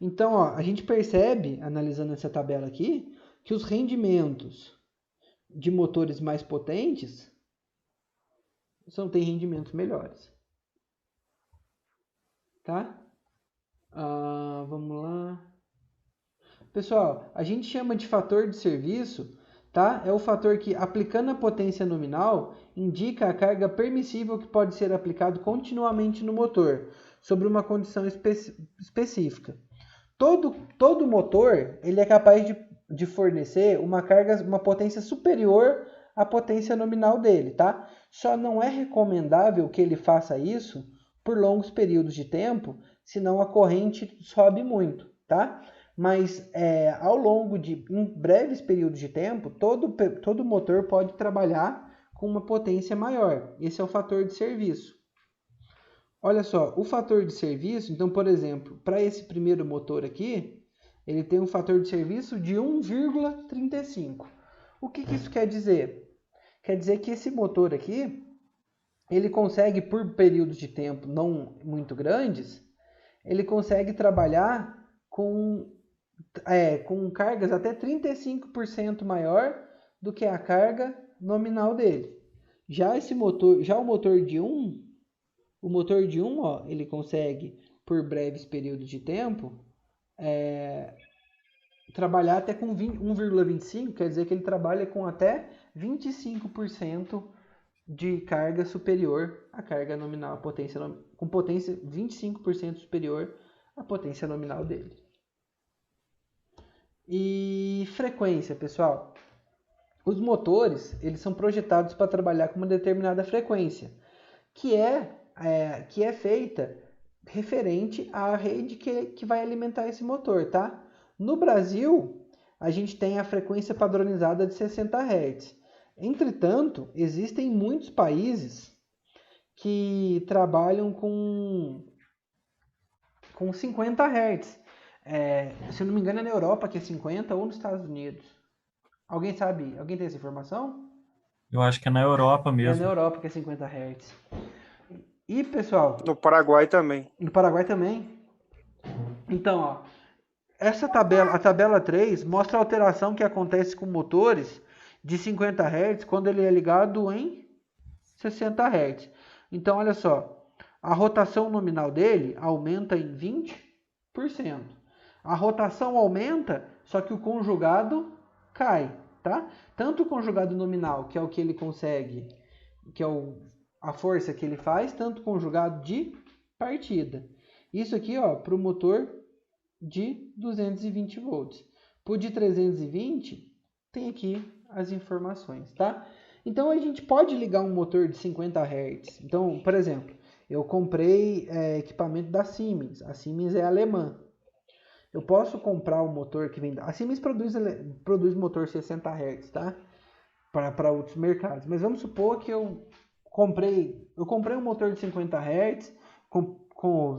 Então, a gente percebe, analisando essa tabela aqui, que os rendimentos de motores mais potentes têm rendimentos melhores. Tá? Vamos lá. Pessoal, a gente chama de fator de serviço, tá? É o fator que, aplicando a potência nominal, indica a carga permissível que pode ser aplicado continuamente no motor, sobre uma condição específica. Todo motor ele é capaz de fornecer uma potência superior à potência nominal dele, tá? Só não é recomendável que ele faça isso por longos períodos de tempo, senão a corrente sobe muito, tá? Mas ao longo em breves períodos de tempo, todo motor pode trabalhar com uma potência maior. Esse é o fator de serviço. Olha só, o fator de serviço, então, por exemplo, para esse primeiro motor aqui, ele tem um fator de serviço de 1,35. O que isso quer dizer? Quer dizer que esse motor aqui, ele consegue, por períodos de tempo não muito grandes, ele consegue trabalhar com cargas até 35% maior do que a carga nominal dele. Já o motor de 1, ó, ele consegue, por breves períodos de tempo, trabalhar até com 1,25, quer dizer que ele trabalha com até 25% de carga superior à carga nominal, com potência 25% superior à potência nominal dele. E frequência, pessoal. Os motores, eles são projetados para trabalhar com uma determinada frequência, que é feita referente à rede que vai alimentar esse motor, tá? No Brasil, a gente tem a frequência padronizada de 60 Hz. Entretanto, existem muitos países que trabalham com 50 Hz. Se eu não me engano, é na Europa que é 50 ou nos Estados Unidos. Alguém sabe? Alguém tem essa informação? Eu acho que é na Europa mesmo. É na Europa que é 50 Hz. E, pessoal... No Paraguai também. No Paraguai também. Então, ó, a tabela 3, mostra a alteração que acontece com motores de 50 Hz quando ele é ligado em 60 Hz. Então, olha só, a rotação nominal dele aumenta em 20%. A rotação aumenta, só que o conjugado cai, tá? Tanto o conjugado nominal, que é o que ele consegue, que é a força que ele faz, tanto o conjugado de partida. Isso aqui, ó, para o motor de 220 volts. Por de 320, tem aqui as informações, tá? Então, a gente pode ligar um motor de 50 Hz. Então, por exemplo, eu comprei equipamento da Siemens. A Siemens é alemã. Eu posso comprar um motor que vem... A Siemens produz motor 60 Hz, tá? Para outros mercados. Mas vamos supor que eu comprei um motor de 50 Hz,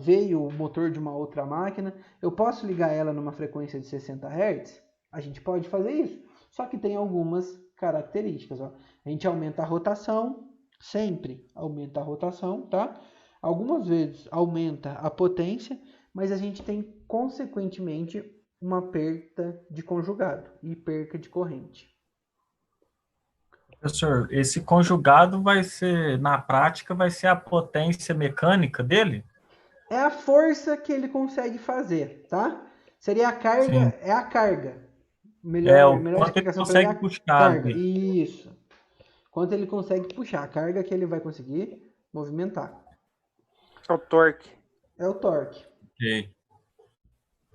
veio o motor de uma outra máquina. Eu posso ligar ela numa frequência de 60 Hz? A gente pode fazer isso. Só que tem algumas características, ó. A gente aumenta a rotação, sempre aumenta a rotação, tá? Algumas vezes aumenta a potência, mas a gente tem, consequentemente, uma perda de conjugado e perca de corrente. Professor, esse conjugado vai ser, na prática, vai ser a potência mecânica dele? É a força que ele consegue fazer, tá? Seria a carga, Sim. é a carga. Melhor quanto ele explicação consegue para puxar carga. ali. Isso. Quanto ele consegue puxar, a carga que ele vai conseguir movimentar. É o torque. É o torque. Ok.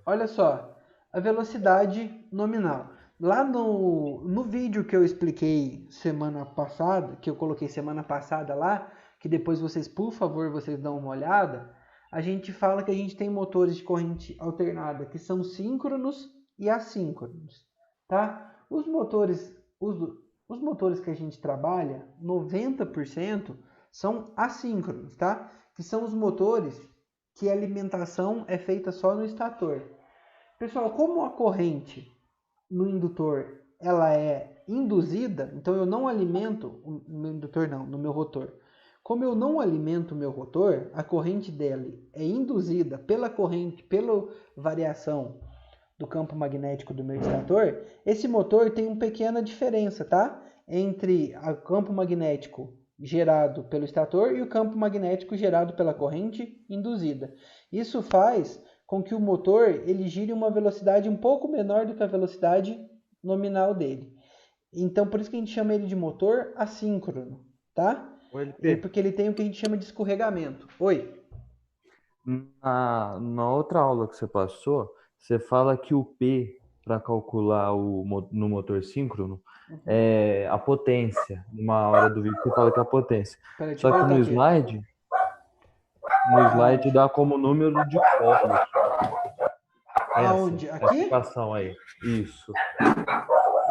Olha só, a velocidade nominal. Lá no vídeo que eu expliquei semana passada, que eu coloquei semana passada lá, que depois vocês, por favor, vocês dão uma olhada, a gente fala que a gente tem motores de corrente alternada que são síncronos e assíncronos, tá? Os motores que a gente trabalha, 90% são assíncronos, tá? Que são os motores que a alimentação é feita só no estator. Pessoal, como a corrente no indutor ela é induzida, então eu não alimento no meu rotor. Como eu não alimento o meu rotor, a corrente dele é induzida pela variação do campo magnético do meu estator. Esse motor tem uma pequena diferença, tá? Entre o campo magnético gerado pelo estator e o campo magnético gerado pela corrente induzida. Isso faz com que o motor ele gire uma velocidade um pouco menor do que a velocidade nominal dele. Então, por isso que a gente chama ele de motor assíncrono, tá? Porque ele tem o que a gente chama de escorregamento. Oi? Na outra aula que você passou, você fala que o P, para calcular no motor síncrono, é a potência. Numa hora do vídeo você fala que é a potência. Só que no slide... no slide dá como número de polos. Aonde? Essa Aqui? equação aí. Isso.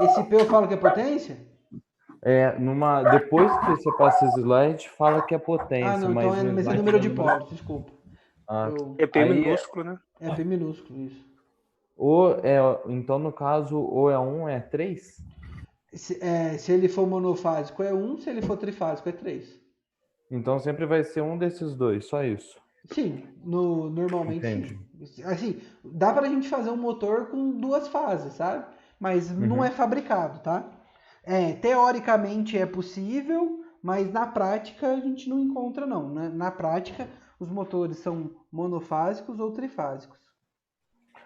Esse P eu falo que é potência? Depois que você passa esse slide, fala que é Ah, potência, não, então mas no mas é slide número é de número. polos, desculpa. Ah, É P aí minúsculo, né? É P minúsculo, isso. então no caso, ou é 1 é 3? Se ele for monofásico é 1, se ele for trifásico é 3. Então sempre vai ser um desses dois, só isso. Sim, normalmente Entendi. sim. Assim, dá pra gente fazer um motor com duas fases, sabe? Mas não Uhum. é fabricado, tá? Teoricamente é possível, mas na prática a gente não encontra não, né? Na prática, os motores são monofásicos ou trifásicos.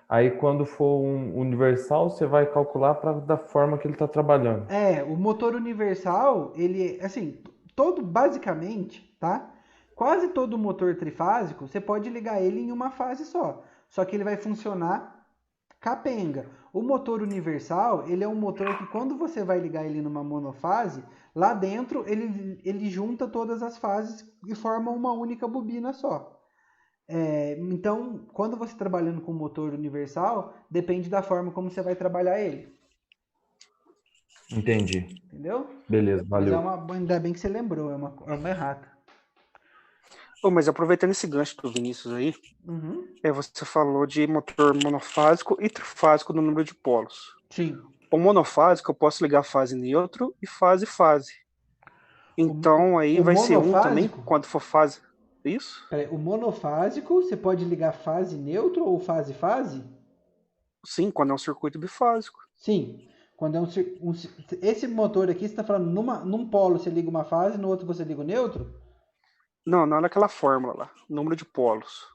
Aí quando for um universal, você vai calcular da forma que ele está trabalhando. O motor universal, ele, assim, basicamente, tá? Quase todo motor trifásico, você pode ligar ele em uma fase só. Só que ele vai funcionar capenga. O motor universal, ele é um motor que quando você vai ligar ele numa monofase, lá dentro ele junta todas as fases e forma uma única bobina só. Então, quando você está trabalhando com motor universal, depende da forma como você vai trabalhar ele. Entendi. Entendeu? Beleza, Mas valeu. ainda bem que você lembrou, é uma errata. Mas aproveitando esse gancho do Vinícius aí, Uhum. você falou de motor monofásico e trifásico no número de polos. Sim. O monofásico eu posso ligar fase neutro e fase-fase. Então aí O vai ser 1 também, monofásico, quando for fase. Isso? o monofásico, você pode ligar fase neutro ou fase-fase? Sim, quando é um circuito bifásico. Sim. Quando esse motor aqui, você está falando num polo você liga uma fase, no outro você liga o neutro? Não é naquela fórmula lá, número de polos.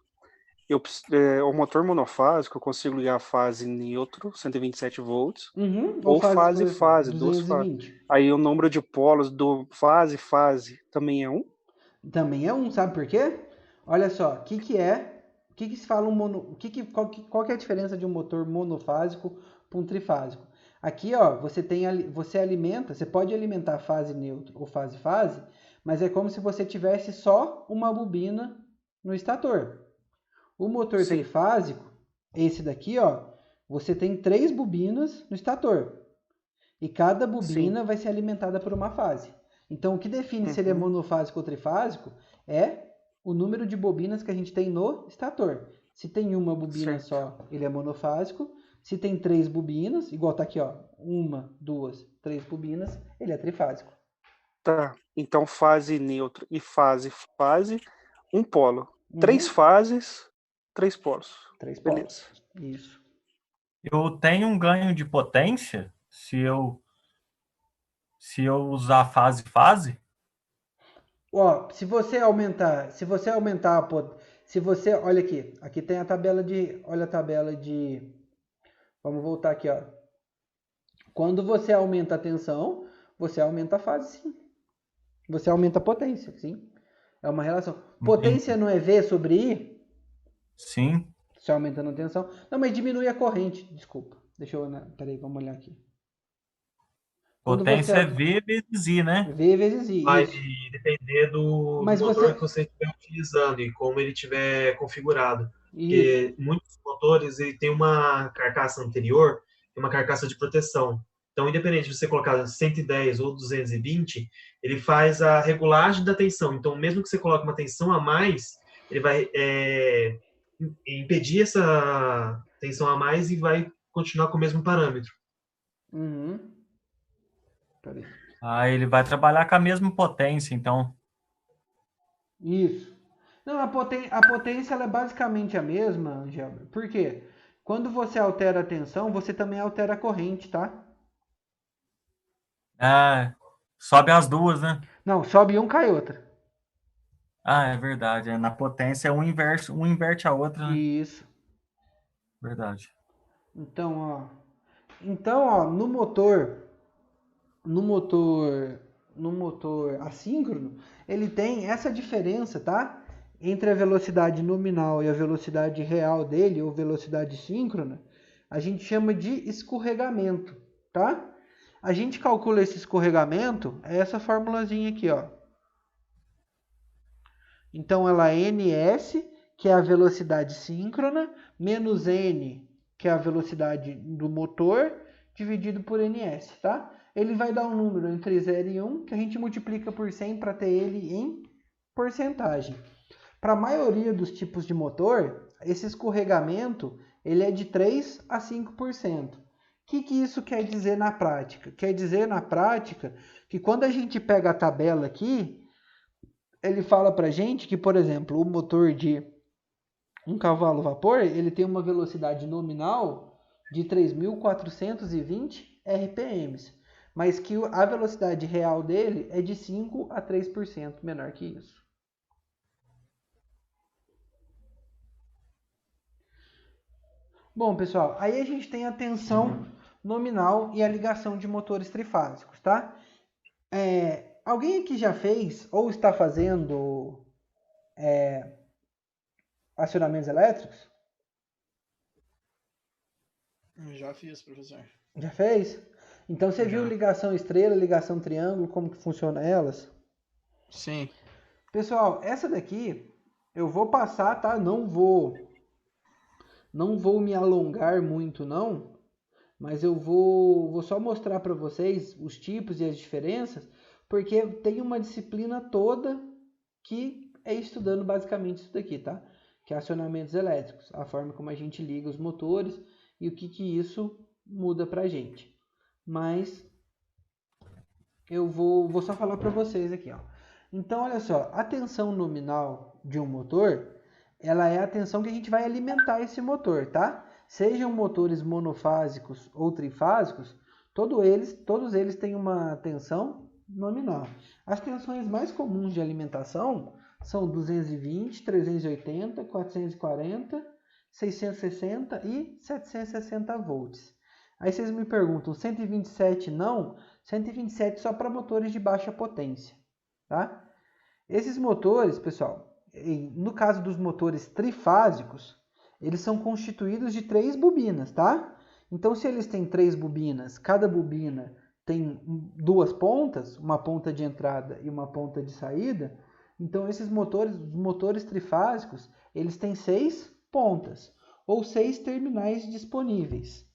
O motor monofásico eu consigo ligar a fase neutro, 127 volts, Uhum. Ou ou fase fase, duas fases. 220. Aí o número de polos do fase também é 1? Também é um, sabe por quê? Olha só, o que se fala qual que é a diferença de um motor monofásico para um trifásico? Aqui, ó, você pode alimentar fase neutro ou fase-fase, mas é como se você tivesse só uma bobina no estator. O motor Sim. trifásico, esse daqui, ó, você tem 3 bobinas no estator. E cada bobina vai ser alimentada por uma fase. Então, o que define se ele é monofásico ou trifásico é o número de bobinas que a gente tem no estator. Se tem uma bobina Certo. só, ele é monofásico. Se tem 3 bobinas, igual tá aqui, ó, 1, 2, 3 bobinas, ele é trifásico. Tá. Então fase neutro e fase, um polo. Uhum. 3 fases, 3 polos. 3 Beleza. polos. Isso. Eu tenho um ganho de potência se eu usar fase-fase? Ó, olha aqui tem olha a tabela de, vamos voltar aqui, ó. Quando você aumenta a tensão, você aumenta a fase, sim. Você aumenta a potência, sim. É uma relação. Potência não é V sobre I? Sim. Você aumentando a tensão. Não, mas diminui a corrente, desculpa. Peraí, vamos olhar aqui. Potência é V vezes I, né? V vezes I, Vai isso. depender do Mas motor que você estiver utilizando e como ele estiver configurado. Isso. Porque muitos motores ele tem uma carcaça anterior, tem uma carcaça de proteção. Então, independente de você colocar 110 ou 220, ele faz a regulagem da tensão. Então, mesmo que você coloque uma tensão a mais, ele vai impedir essa tensão a mais e vai continuar com o mesmo parâmetro. Uhum. Peraí. Ele vai trabalhar com a mesma potência, então. Isso. Não, a potência ela é basicamente a mesma, Angel. Por quê? Quando você altera a tensão, você também altera a corrente, tá? Sobe as duas, né? Não, sobe um, cai outra. É verdade. Na potência, um inverte a outra, né? Isso. Verdade. Então, ó, no motor assíncrono, ele tem essa diferença, tá? Entre a velocidade nominal e a velocidade real dele, ou velocidade síncrona, a gente chama de escorregamento, tá? A gente calcula esse escorregamento, é essa formulazinha aqui, ó. Então, ela é ns, que é a velocidade síncrona, menos n, que é a velocidade do motor, dividido por ns, tá? Ele vai dar um número entre 0 e 1, que a gente multiplica por 100 para ter ele em porcentagem. Para a maioria dos tipos de motor, esse escorregamento ele é de 3 a 5%. O que isso quer dizer na prática? Quer dizer na prática que quando a gente pega a tabela aqui, ele fala para a gente que, por exemplo, o motor de um cavalo vapor, ele tem uma velocidade nominal de 3.420 RPMs, mas que a velocidade real dele é de 5 a 3% menor que isso. Bom, pessoal, aí a gente tem a tensão nominal e a ligação de motores trifásicos, tá? Alguém aqui já fez ou está fazendo acionamentos elétricos? Já fiz, professor. Já fez? Então você viu ligação estrela, ligação triângulo, como que funciona elas? Sim. Pessoal, essa daqui eu vou passar, tá? Não vou me alongar muito não, mas eu vou só mostrar para vocês os tipos e as diferenças, porque tem uma disciplina toda que é estudando basicamente isso daqui, tá? Que é acionamentos elétricos, a forma como a gente liga os motores e o que isso muda pra gente. Mas eu vou só falar para vocês aqui, ó. Então, olha só, a tensão nominal de um motor, ela é a tensão que a gente vai alimentar esse motor, tá? Sejam motores monofásicos ou trifásicos, todos eles têm uma tensão nominal. As tensões mais comuns de alimentação são 220, 380, 440, 660 e 760 volts. Aí vocês me perguntam, 127 não? 127 só para motores de baixa potência, tá? Esses motores, pessoal, no caso dos motores trifásicos, eles são constituídos de 3 bobinas, tá? Então, se eles têm 3 bobinas, cada bobina tem 2 pontas, uma ponta de entrada e uma ponta de saída, então esses motores, os motores trifásicos, eles têm 6 pontas, ou 6 terminais disponíveis,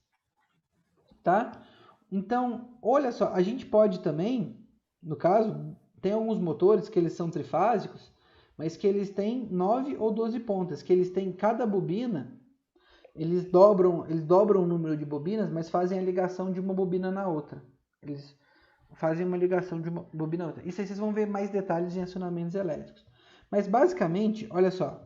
tá? Então, olha só, a gente pode também, no caso, tem alguns motores que eles são trifásicos, mas que eles têm 9 ou 12 pontas, que eles têm cada bobina, eles dobram o número de bobinas, mas fazem a ligação de uma bobina na outra. Eles fazem uma ligação de uma bobina na outra. Isso aí vocês vão ver mais detalhes em acionamentos elétricos. Mas basicamente, olha só,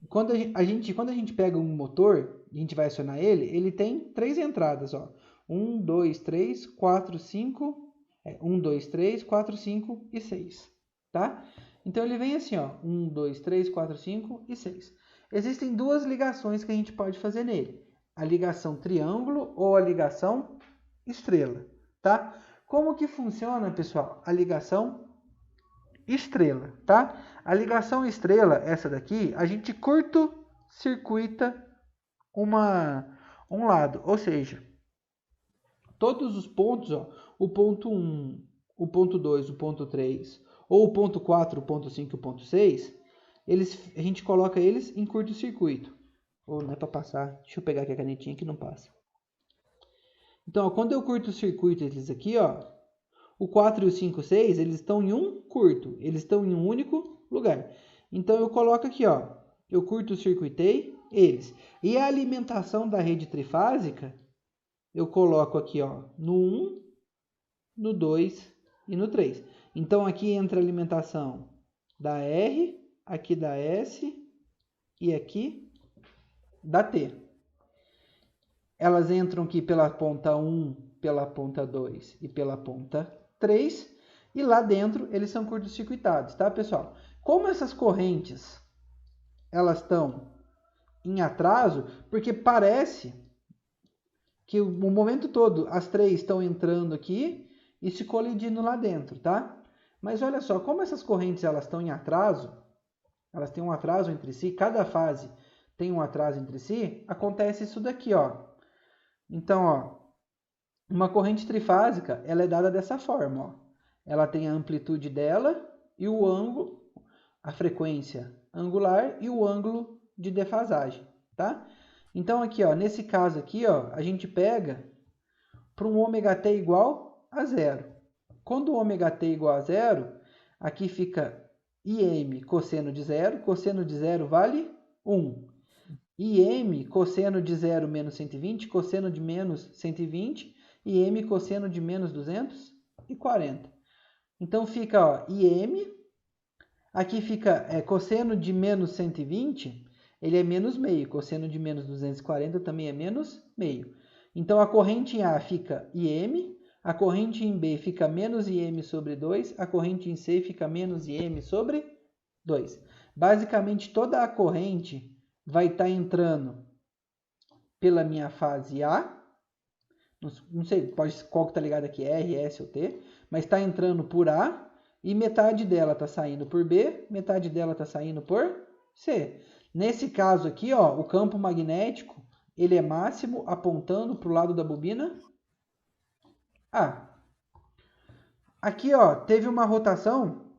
quando a gente pega um motor, a gente vai acionar ele tem 3 entradas, ó. 1, 2, 3, 4, 5, 1, 2, 3, 4, 5 e 6, tá? Então ele vem assim, ó, 1, 2, 3, 4, 5 e 6. Existem 2 ligações que a gente pode fazer nele, a ligação triângulo ou a ligação estrela, tá? Como que funciona, pessoal, a ligação estrela, tá? A ligação estrela, essa daqui, a gente curto-circuita um lado, ou seja, todos os pontos, ó, o ponto 1, o ponto 2, o ponto 3, ou o ponto 4, o ponto 5 e o ponto 6, a gente coloca eles em curto-circuito. Ou não é para passar, deixa eu pegar aqui a canetinha que não passa. Então, ó, quando eu curto-circuito eles aqui, ó, o 4 e o 5 e o 6, eles estão em um curto, eles estão em um único lugar. Então, eu coloco aqui, ó, eu curto-circuitei eles. E a alimentação da rede trifásica, eu coloco aqui, ó, no 1, no 2 e no 3. Então, aqui entra a alimentação da R, aqui da S e aqui da T. Elas entram aqui pela ponta 1, pela ponta 2 e pela ponta 3. E lá dentro eles são curto-circuitados, tá, pessoal? Como essas correntes elas estão em atraso, porque parece que o momento todo as 3 estão entrando aqui e se colidindo lá dentro, tá? Mas olha só, como essas correntes elas estão em atraso, elas têm um atraso entre si, cada fase tem um atraso entre si, acontece isso daqui, ó. Então, ó, uma corrente trifásica, ela é dada dessa forma, ó. Ela tem a amplitude dela e o ângulo a frequência angular e o ângulo de defasagem, tá? Então aqui, ó, nesse caso aqui, ó, a gente pega para um ômega t igual a zero. Quando o ômega t igual a zero, aqui fica Im cosseno de zero vale 1. Im cosseno de 0 menos 120, cosseno de menos 120 e m cosseno de menos 240. Então fica, ó, Im, aqui fica cosseno de menos 120, ele é menos meio, cosseno de menos 240 também é menos meio. Então a corrente em A fica Im, a corrente em B fica menos Im sobre 2, a corrente em C fica menos Im sobre 2. Basicamente toda a corrente vai estar entrando pela minha fase A, não sei qual que está ligado aqui, R, S ou T, mas está entrando por A e metade dela está saindo por B, metade dela está saindo por C. Nesse caso aqui, ó, o campo magnético ele é máximo apontando para o lado da bobina A. Aqui, ó, teve uma rotação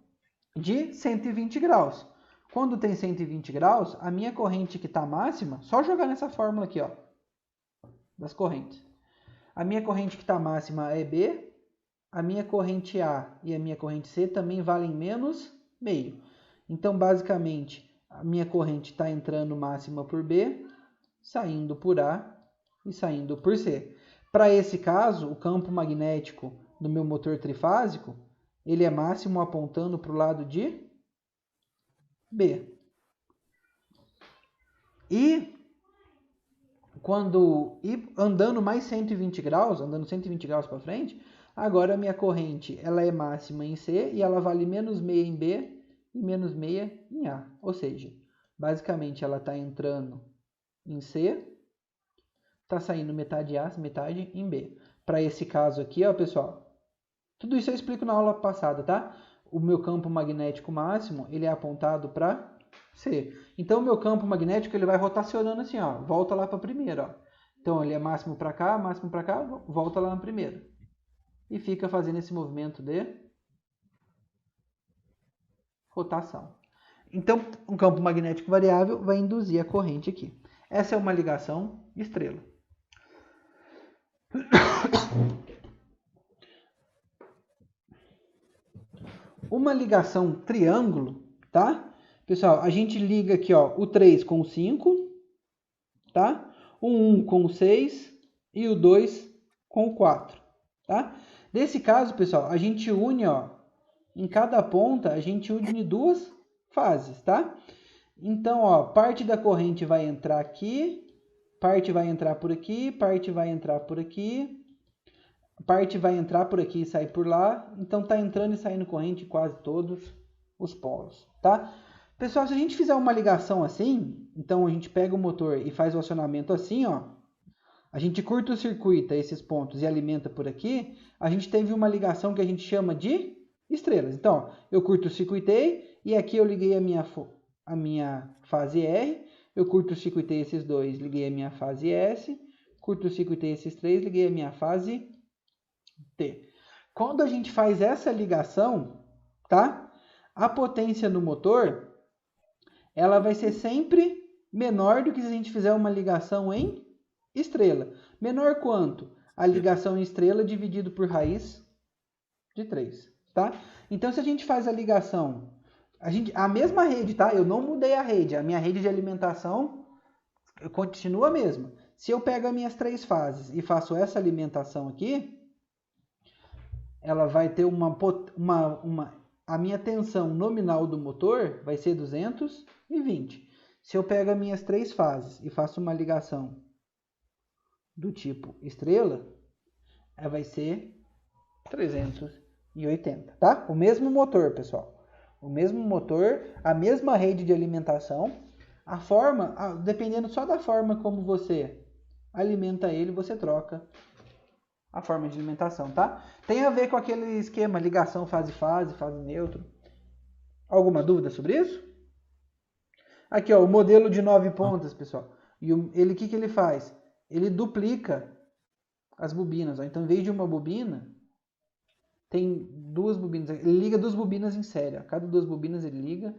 de 120 graus. Quando tem 120 graus, a minha corrente que está máxima, só jogar nessa fórmula aqui, ó, das correntes. A minha corrente que está máxima é B, a minha corrente A e a minha corrente C também valem menos meio. Então, basicamente, a minha corrente está entrando máxima por B, saindo por A e saindo por C. Para esse caso, o campo magnético do meu motor trifásico, ele é máximo apontando para o lado de B. E quando andando mais 120 graus, andando 120 graus para frente, agora a minha corrente ela é máxima em C e ela vale menos meia em B e menos meia em A. Ou seja, basicamente ela está entrando em C, está saindo metade A, metade em B. Para esse caso aqui, ó, pessoal, tudo isso eu explico na aula passada, tá? O meu campo magnético máximo, ele é apontado para C. Então, o meu campo magnético, ele vai rotacionando assim, ó. Volta lá para a primeira, ó. Então, ele é máximo para cá, volta lá na primeira. E fica fazendo esse movimento de rotação. Então, um campo magnético variável vai induzir a corrente aqui. Essa é uma ligação estrela. Uma ligação triângulo, tá? Pessoal, a gente liga aqui, ó, o 3 com o 5, tá? O 1 com o 6 e o 2 com o 4, tá? Nesse caso, pessoal, a gente une, ó, em cada ponta, a gente une duas fases, tá? Então, ó, parte da corrente vai entrar aqui, parte vai entrar por aqui, parte vai entrar por aqui, parte vai entrar por aqui e sair por lá. Então, tá entrando e saindo corrente em quase todos os polos, tá? Pessoal, se a gente fizer uma ligação assim, então a gente pega o motor e faz o acionamento assim, ó. A gente curta-circuita esses pontos e alimenta por aqui. A gente teve uma ligação que a gente chama de estrelas. Então, ó, eu curto-circuitei e aqui eu liguei a minha fase R. Eu curto-circuitei esses dois, liguei a minha fase S. Curto-circuitei esses três, liguei a minha fase T. Quando a gente faz essa ligação, tá? A potência no motor, ela vai ser sempre menor do que se a gente fizer uma ligação em estrela. Menor quanto? A ligação em estrela dividido por raiz de 3, tá? Então, se a gente faz a ligação, a mesma rede, tá? Eu não mudei a rede, a minha rede de alimentação continua a mesma. Se eu pego as minhas 3 fases e faço essa alimentação aqui, ela vai ter a minha tensão nominal do motor vai ser 220. Se eu pego as minhas 3 fases e faço uma ligação do tipo estrela, vai ser 380, tá? O mesmo motor, pessoal. O mesmo motor, a mesma rede de alimentação. A forma, dependendo só da forma como você alimenta ele, você troca a forma de alimentação, tá? Tem a ver com aquele esquema ligação fase-fase, fase neutro. Alguma dúvida sobre isso? Aqui, ó, o modelo de 9 pontas, pessoal. E o que ele faz? Ele duplica as bobinas, ó. Então, em vez de uma bobina, tem 2 bobinas. Ele liga 2 bobinas em série, ó. Cada 2 bobinas ele liga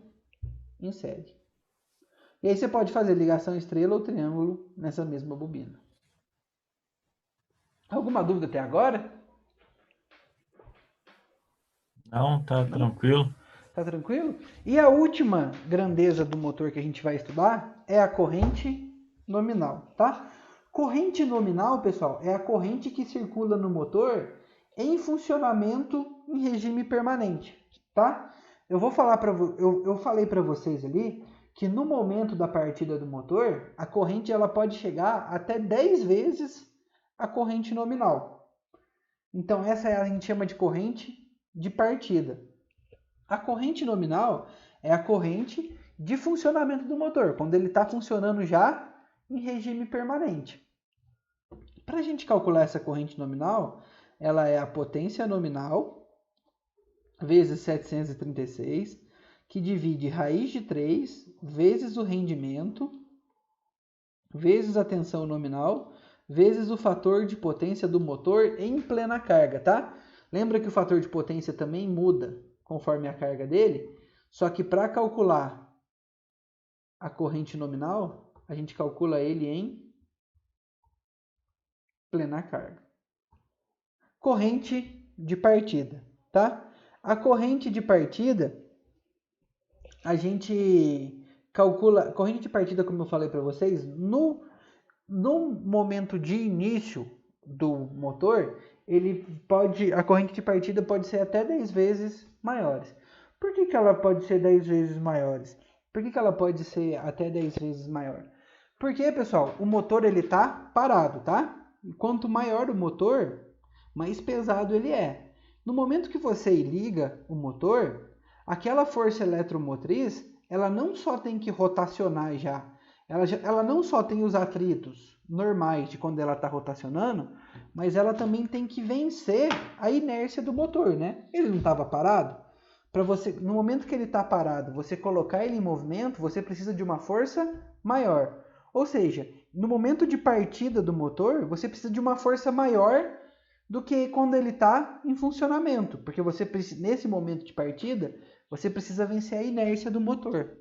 em série. E aí você pode fazer ligação estrela ou triângulo nessa mesma bobina. Alguma dúvida até agora? Não, tá tranquilo. Tá tranquilo? E a última grandeza do motor que a gente vai estudar é a corrente nominal, tá? Corrente nominal, pessoal, é a corrente que circula no motor em funcionamento em regime permanente, tá? Eu falei para vocês ali que no momento da partida do motor, a corrente ela pode chegar até 10 vezes a corrente nominal. Então essa a gente chama de corrente de partida. A corrente nominal é a corrente de funcionamento do motor, quando ele está funcionando já em regime permanente. Para a gente calcular essa corrente nominal, ela é a potência nominal vezes 736, que divide raiz de 3 vezes o rendimento, vezes a tensão nominal, vezes o fator de potência do motor em plena carga, tá? Lembra que o fator de potência também muda conforme a carga dele? Só que para calcular a corrente nominal, a gente calcula ele em plena carga. Corrente de partida, tá? A corrente de partida, a gente calcula, corrente de partida, como eu falei para vocês, no momento de início do motor, a corrente de partida pode ser até 10 vezes maiores. Por que ela pode ser 10 vezes maiores? Por que ela pode ser até 10 vezes maior? Porque, pessoal, o motor ele tá parado, tá? E quanto maior o motor, mais pesado ele é. No momento que você liga o motor, aquela força eletromotriz, ela não só tem que rotacionar ela não só tem os atritos normais de quando ela está rotacionando, mas ela também tem que vencer a inércia do motor, né? Ele não estava parado? No momento que ele está parado, você colocar ele em movimento, você precisa de uma força maior. Ou seja, no momento de partida do motor, você precisa de uma força maior do que quando ele está em funcionamento, porque nesse momento de partida, você precisa vencer a inércia do motor.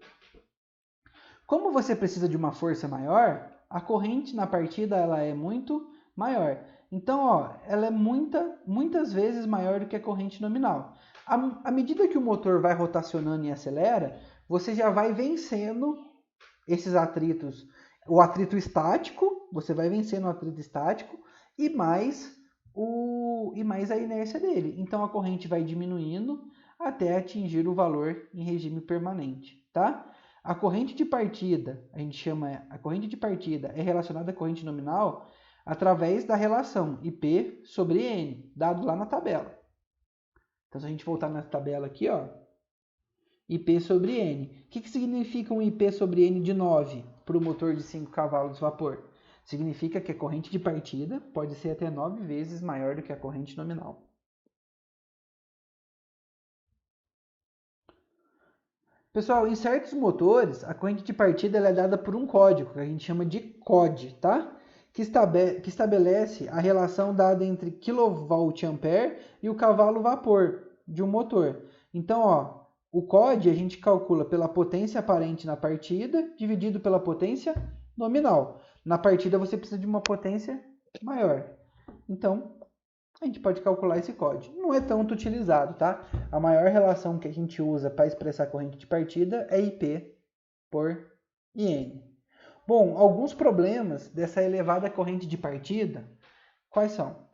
Como você precisa de uma força maior, a corrente na partida ela é muito maior. Então, ela é muitas vezes maior do que a corrente nominal. À medida que o motor vai rotacionando e acelera, você já vai vencendo esses atritos. O atrito estático, você vai vencendo o atrito estático e mais a inércia dele. Então, a corrente vai diminuindo até atingir o valor em regime permanente, tá? A corrente de partida, a corrente de partida é relacionada à corrente nominal através da relação IP sobre N, dado lá na tabela. Então, se a gente voltar na tabela aqui, IP sobre N. O que significa um IP sobre N de 9 para o motor de 5 cavalos de vapor? Significa que a corrente de partida pode ser até 9 vezes maior do que a corrente nominal. Pessoal, em certos motores, a corrente de partida é dada por um código, que a gente chama de COD, tá? Que estabelece a relação dada entre kVA e o cavalo-vapor de um motor. Então, o COD a gente calcula pela potência aparente na partida, dividido pela potência nominal. Na partida você precisa de uma potência maior. Então, a gente pode calcular esse código. Não é tanto utilizado, tá? A maior relação que a gente usa para expressar a corrente de partida é IP por IN. Bom, alguns problemas dessa elevada corrente de partida, quais são?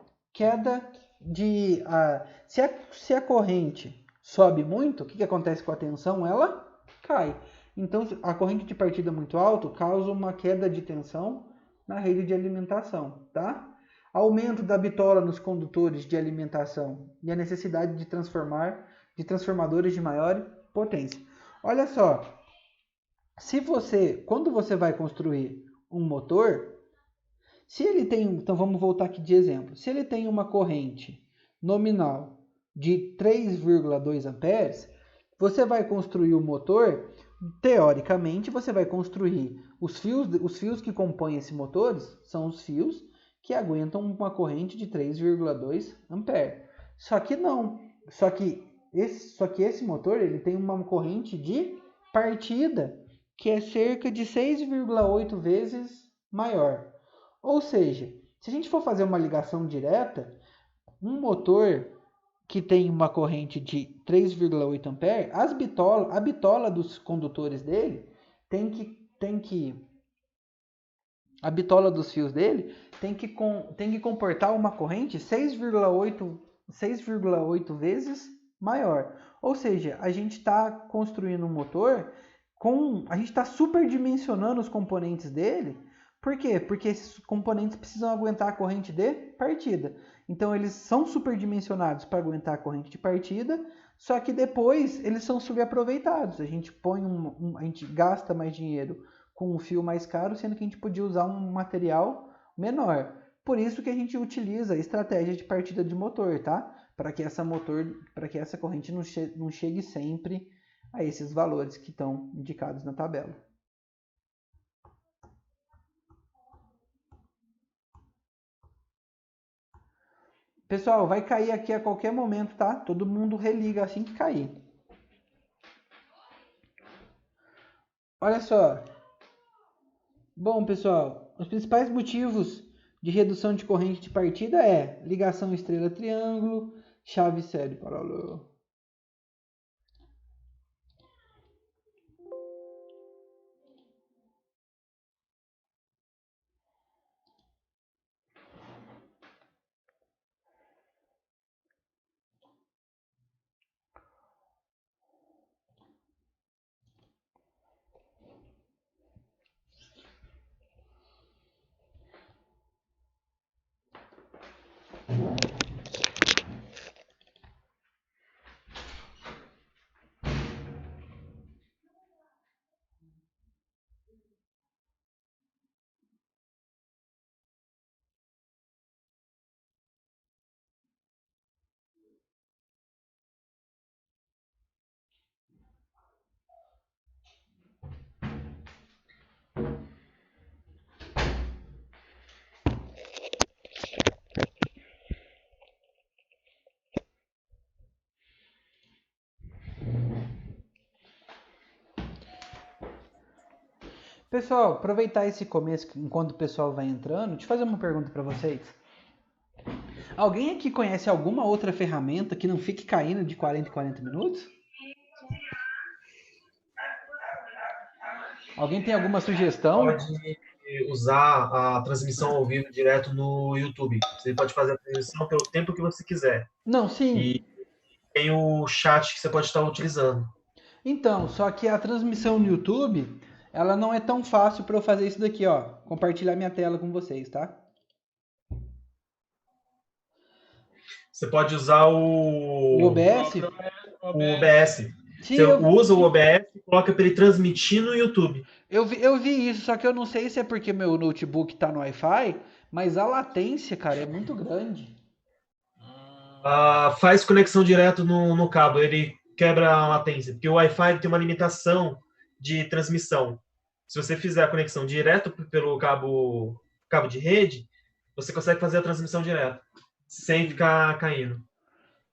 Se a corrente sobe muito, o que acontece com a tensão? Ela cai. Então, a corrente de partida muito alta causa uma queda de tensão na rede de alimentação, tá? Aumento da bitola nos condutores de alimentação e a necessidade de transformadores de maior potência. Olha só, quando você vai construir um motor, então vamos voltar aqui de exemplo. Se ele tem uma corrente nominal de 3,2 amperes, você vai construir o motor, teoricamente você vai construir os fios que compõem esse motor, são os fios que aguentam uma corrente de 3,2 ampere. Só que esse motor ele tem uma corrente de partida, que é cerca de 6,8 vezes maior. Ou seja, se a gente for fazer uma ligação direta, um motor que tem uma corrente de 3,8 ampere, a bitola dos condutores dele a bitola dos fios dele tem que comportar uma corrente 6,8 vezes maior. Ou seja, a gente está construindo um motor a gente está superdimensionando os componentes dele. Por quê? Porque esses componentes precisam aguentar a corrente de partida. Então eles são superdimensionados para aguentar a corrente de partida, só que depois eles são subaproveitados. A gente a gente gasta mais dinheiro com um fio mais caro, sendo que a gente podia usar um material menor. Por isso que a gente utiliza a estratégia de partida de motor, tá? Para que essa corrente não chegue sempre a esses valores que estão indicados na tabela. Pessoal, vai cair aqui a qualquer momento, tá? Todo mundo religa assim que cair. Olha só. Bom, pessoal, os principais motivos de redução de corrente de partida é ligação estrela-triângulo, chave série paralelo. Pessoal, aproveitar esse começo enquanto o pessoal vai entrando, deixa eu fazer uma pergunta para vocês. Alguém aqui conhece alguma outra ferramenta que não fique caindo de 40 em 40 minutos? Alguém tem alguma sugestão? Pode usar a transmissão ao vivo direto no YouTube. Você pode fazer a transmissão pelo tempo que você quiser. Não, sim. E tem o chat que você pode estar utilizando. Então, só que a transmissão no YouTube, ela não é tão fácil para eu fazer isso daqui, ó. Compartilhar minha tela com vocês, tá? Você pode usar O OBS? O OBS. Sim, Você usa o OBS e coloca para ele transmitir no YouTube. Eu vi isso, só que eu não sei se é porque meu notebook tá no Wi-Fi, mas a latência, cara, é muito grande. Faz conexão direto no cabo, ele quebra a latência, porque o Wi-Fi tem uma limitação de transmissão. Se você fizer a conexão direto pelo cabo de rede, você consegue fazer a transmissão direto, sem ficar caindo.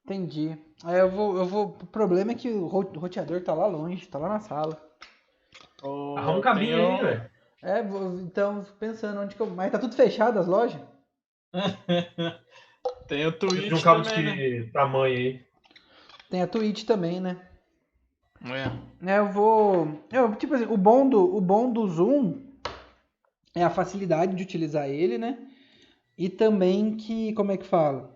Entendi. Aí eu vou. O problema é que o roteador tá lá longe, tá lá na sala. Arruma um cabinho aí, velho. Então, pensando onde que eu. Mas tá tudo fechado as lojas? Tem o Twitch Tem um cabo também, de né? tamanho aí. Tem a Twitch também, né? É. Tipo assim, o bom do Zoom é a facilidade de utilizar ele, né? E também que, como é que fala?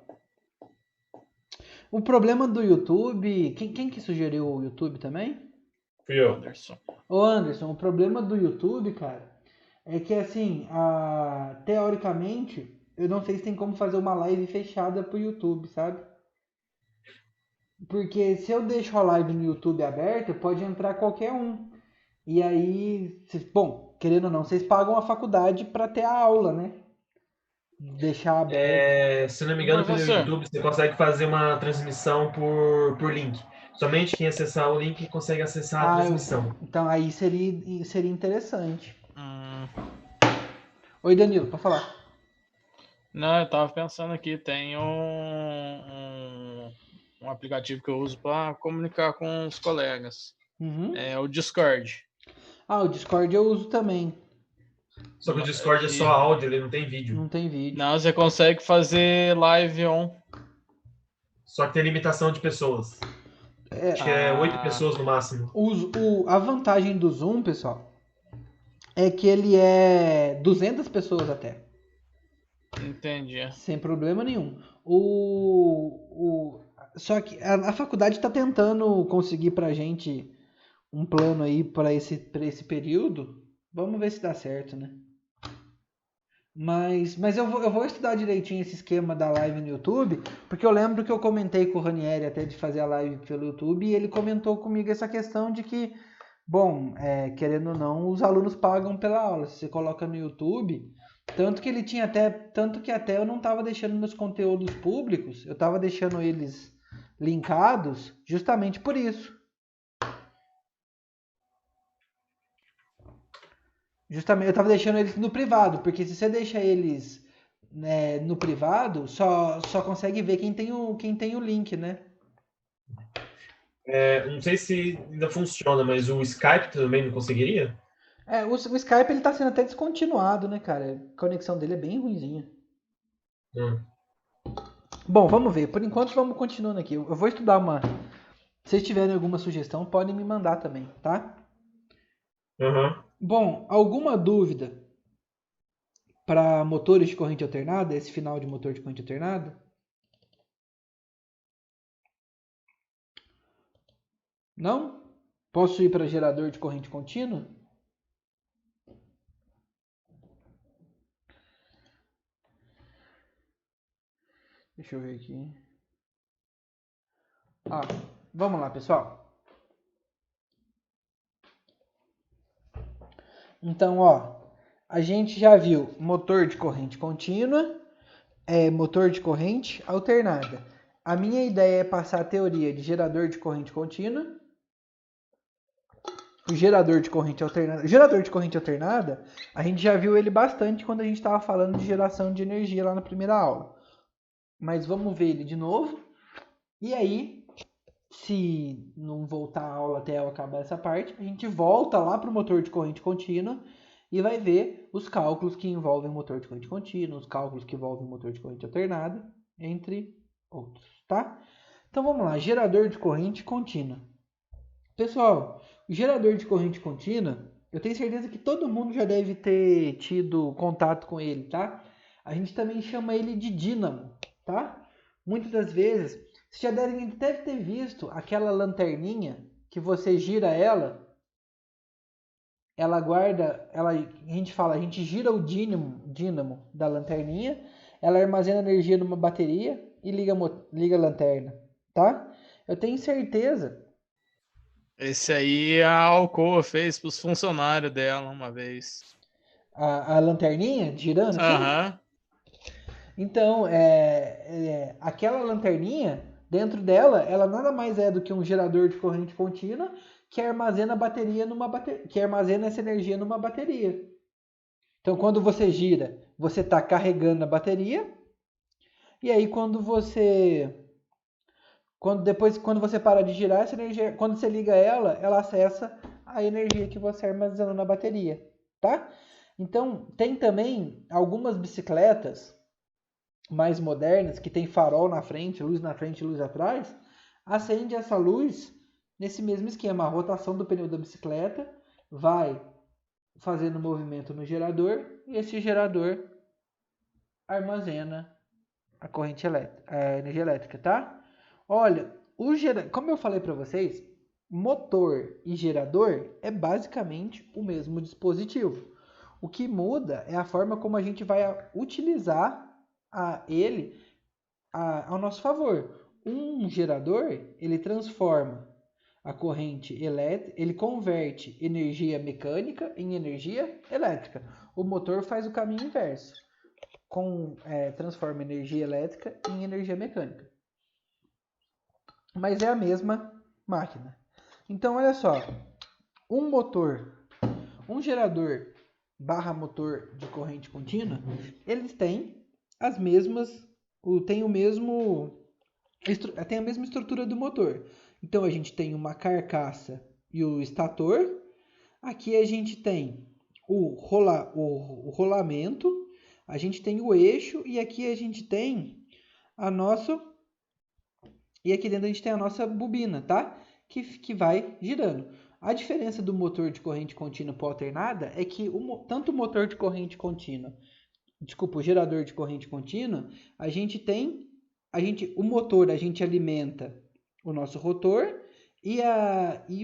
O problema do YouTube, quem que sugeriu o YouTube também? Fui eu. Anderson. Ô Anderson, o problema do YouTube, cara, é que assim, teoricamente, eu não sei se tem como fazer uma live fechada pro YouTube, sabe? Porque se eu deixo a live no YouTube aberta, pode entrar qualquer um. E aí, bom, querendo ou não, vocês pagam a faculdade para ter a aula, né? Deixar aberto. Se não me engano, pelo Professor. YouTube, você consegue fazer uma transmissão por link. Somente quem acessar o link consegue acessar a transmissão. Então aí seria interessante. Oi, Danilo, pode falar. Não, eu tava pensando aqui, tem um aplicativo que eu uso para comunicar com os colegas. Uhum. É o Discord. Ah, o Discord eu uso também. Só que o Discord é só áudio, ele não tem vídeo. Não tem vídeo. Não, você consegue fazer live on. Só que tem limitação de pessoas. É, Acho que é 8 pessoas no máximo. a vantagem do Zoom, pessoal, é que ele é 200 pessoas até. Entendi. Sem problema nenhum. Só que a faculdade está tentando conseguir pra gente um plano aí para esse período. Vamos ver se dá certo, né? Mas eu vou estudar direitinho esse esquema da live no YouTube, porque eu lembro que eu comentei com o Ranieri até de fazer a live pelo YouTube, e ele comentou comigo essa questão de que, bom, querendo ou não, os alunos pagam pela aula. Se você coloca no YouTube, tanto que até eu não estava deixando meus conteúdos públicos, eu estava deixando eles linkados justamente por isso. Justamente, eu estava deixando eles no privado, porque se você deixa eles, né, no privado, só consegue ver quem tem o link, né? Não sei se ainda funciona, mas o Skype também não conseguiria? O Skype ele tá sendo até descontinuado, né, cara? A conexão dele é bem ruinzinha. Bom, vamos ver. Por enquanto, vamos continuando aqui. Eu vou estudar uma. Se vocês tiverem alguma sugestão, podem me mandar também, tá? Uhum. Bom, alguma dúvida para motores de corrente alternada? Esse final de motor de corrente alternada? Não? Posso ir para gerador de corrente contínua? Deixa eu ver aqui. Vamos lá, pessoal. Então, a gente já viu motor de corrente contínua, motor de corrente alternada. A minha ideia é passar a teoria de gerador de corrente contínua, o gerador de corrente alternada. O gerador de corrente alternada, a gente já viu ele bastante quando a gente estava falando de geração de energia lá na primeira aula. Mas vamos ver ele de novo. E aí, se não voltar a aula até eu acabar essa parte, a gente volta lá para o motor de corrente contínua e vai ver os cálculos que envolvem motor de corrente contínua, os cálculos que envolvem motor de corrente alternada, entre outros, tá? Então vamos lá, gerador de corrente contínua. Pessoal, o gerador de corrente contínua, eu tenho certeza que todo mundo já deve ter tido contato com ele, tá? A gente também chama ele de dínamo, tá? Muitas das vezes, você já deve ter visto aquela lanterninha que você gira ela guarda, a gente gira o dínamo da lanterninha, ela armazena energia numa bateria e liga a lanterna, tá? Eu tenho certeza. Esse aí a Alcoa fez para os funcionários dela uma vez. A lanterninha girando? Aham. Então, aquela lanterninha, dentro dela, ela nada mais é do que um gerador de corrente contínua que armazena que armazena essa energia numa bateria. Então, quando você gira, você está carregando a bateria. E aí, quando você para de girar, essa energia, quando você liga ela acessa a energia que você armazenou na bateria, tá? Então, tem também algumas bicicletas mais modernas, que tem farol na frente, luz e luz atrás, acende essa luz nesse mesmo esquema. A rotação do pneu da bicicleta vai fazendo movimento no gerador e esse gerador armazena a corrente elétrica, a energia elétrica, tá? Olha, como eu falei para vocês, motor e gerador é basicamente o mesmo dispositivo. O que muda é a forma como a gente vai utilizar ele ao nosso favor. Um gerador, ele transforma a corrente elétrica, ele converte energia mecânica em energia elétrica. O motor faz o caminho inverso, transforma energia elétrica em energia mecânica. Mas é a mesma máquina. Então, olha só, um gerador barra motor de corrente contínua, eles têm as mesmas, tem a mesma estrutura do motor. Então a gente tem uma carcaça e o estator. Aqui a gente tem o rolamento, a gente tem o eixo e aqui a gente tem a nossa... E aqui dentro a gente tem a nossa bobina, tá? Que vai girando. A diferença do motor de corrente contínua para alternada é que tanto o motor de corrente contínua, o gerador de corrente contínua, o motor a gente alimenta o nosso rotor e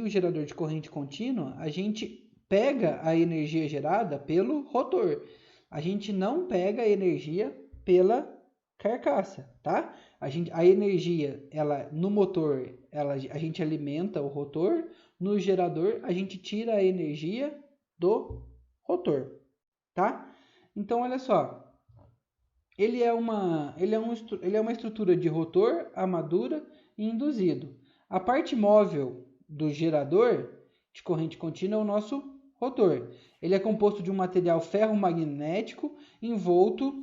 o gerador de corrente contínua, a gente pega a energia gerada pelo rotor. A gente não pega a energia pela carcaça, tá? A energia, no motor, a gente alimenta o rotor, no gerador, a gente tira a energia do rotor, tá? Então, olha só, ele é uma estrutura de rotor, armadura e induzido. A parte móvel do gerador de corrente contínua é o nosso rotor. Ele é composto de um material ferromagnético envolto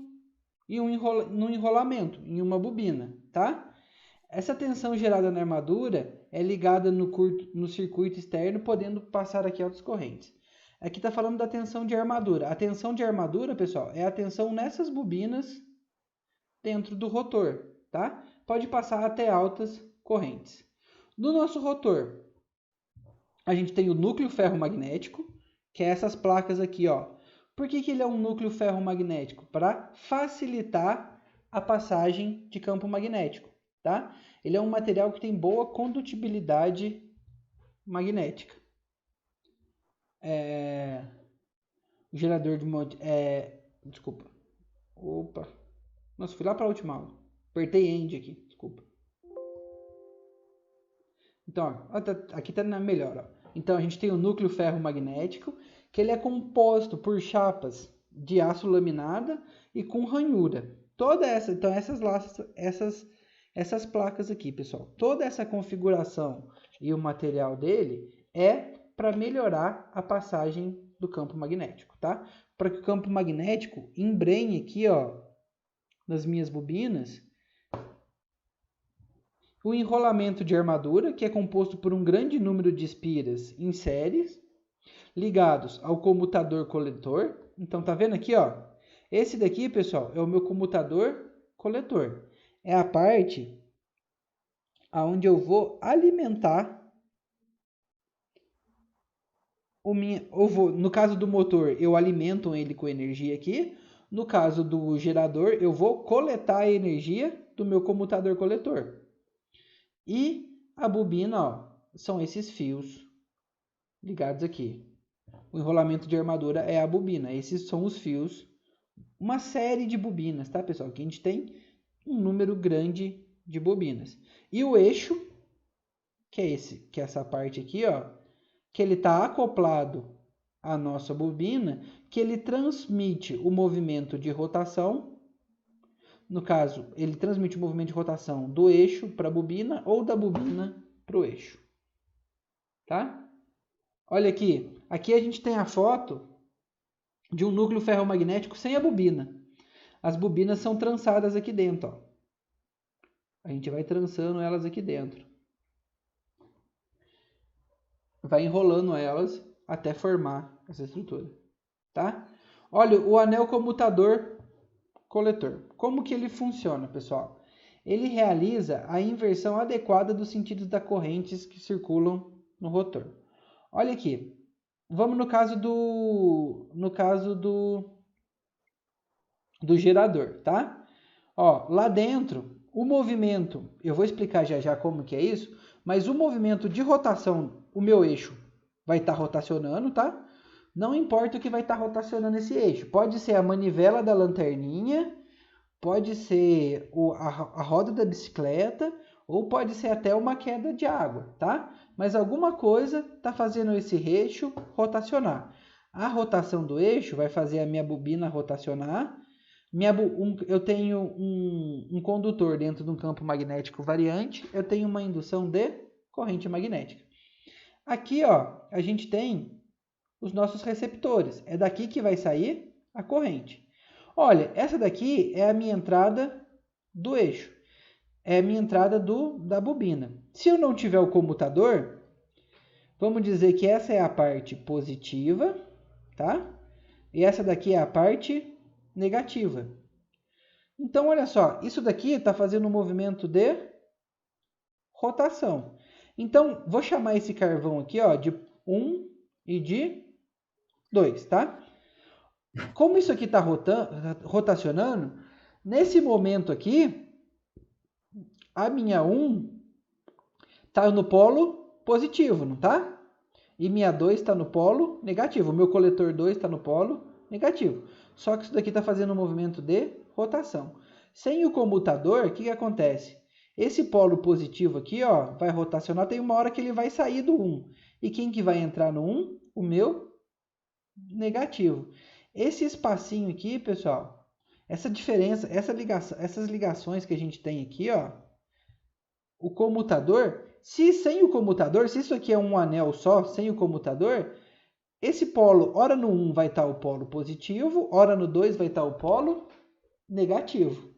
num enrolamento, em uma bobina, tá? Essa tensão gerada na armadura é ligada no circuito externo, podendo passar aqui altas correntes. Aqui está falando da tensão de armadura. A tensão de armadura, pessoal, é a tensão nessas bobinas dentro do rotor, tá? Pode passar até altas correntes. No nosso rotor, a gente tem o núcleo ferromagnético, que é essas placas aqui, ó. Por que ele é um núcleo ferromagnético? Para facilitar a passagem de campo magnético, tá? Ele é um material que tem boa condutibilidade magnética. O gerador de desculpa. Opa. Nossa, fui lá para a última aula. Apertei End aqui, desculpa. Então, ó, aqui tá melhor, ó. Então a gente tem o núcleo ferromagnético, que ele é composto por chapas de aço laminada e com ranhura. Então essas placas aqui, pessoal, toda essa configuração e o material dele é para melhorar a passagem do campo magnético, tá? Para que o campo magnético embrenhe aqui, ó, nas minhas bobinas, o enrolamento de armadura, que é composto por um grande número de espiras em séries, ligados ao comutador coletor. Então, tá vendo aqui, ó? Esse daqui, pessoal, é o meu comutador coletor. É a parte aonde eu vou alimentar no caso do motor, eu alimento ele com energia aqui. No caso do gerador, eu vou coletar a energia do meu comutador coletor. E a bobina, ó, são esses fios ligados aqui. O enrolamento de armadura é a bobina. Esses são os fios. Uma série de bobinas, tá, pessoal? Aqui a gente tem um número grande de bobinas. E o eixo, que é essa parte aqui, ó, que ele está acoplado à nossa bobina, que ele transmite o movimento de rotação. No caso, ele transmite o movimento de rotação do eixo para a bobina ou da bobina para o eixo. Tá? Olha aqui. Aqui a gente tem a foto de um núcleo ferromagnético sem a bobina. As bobinas são trançadas aqui dentro, ó. A gente vai trançando elas aqui dentro. Vai enrolando elas até formar essa estrutura, tá? Olha, o anel comutador coletor. Como que ele funciona, pessoal? Ele realiza a inversão adequada dos sentidos das correntes que circulam no rotor. Olha aqui. Vamos no caso do gerador, tá? Ó, lá dentro, o movimento, eu vou explicar já já como que é isso, mas o movimento de rotação, o meu eixo vai estar rotacionando, tá? Não importa o que vai estar rotacionando esse eixo. Pode ser a manivela da lanterninha, pode ser a roda da bicicleta, ou pode ser até uma queda de água, tá? Mas alguma coisa está fazendo esse eixo rotacionar. A rotação do eixo vai fazer a minha bobina rotacionar. Eu tenho um condutor dentro de um campo magnético variante. Eu tenho uma indução de corrente magnética. Aqui, ó, a gente tem os nossos receptores. É daqui que vai sair a corrente. Olha, essa daqui é a minha entrada do eixo. É a minha entrada da bobina. Se eu não tiver o comutador, Vamos dizer que essa é a parte positiva, tá? E essa daqui é a parte negativa. Então, olha só, isso daqui está fazendo um movimento de rotação. Então, vou chamar esse carvão aqui, ó, de 1 e de 2, tá? Como isso aqui está rotacionando, nesse momento aqui, a minha 1 está no polo positivo, não tá? E minha 2 está no polo negativo. O meu coletor 2 está no polo negativo. Só que isso daqui está fazendo um movimento de rotação. Sem o comutador, o que acontece? Esse polo positivo aqui, ó, vai rotacionar, tem uma hora que ele vai sair do 1. E quem que vai entrar no 1? O meu negativo. Esse espacinho aqui, pessoal, essa diferença, essas ligações que a gente tem aqui, ó, o comutador, se sem o comutador, se isso aqui é um anel só, sem o comutador, esse polo, ora no 1 vai estar o polo positivo, ora no 2 vai estar o polo negativo.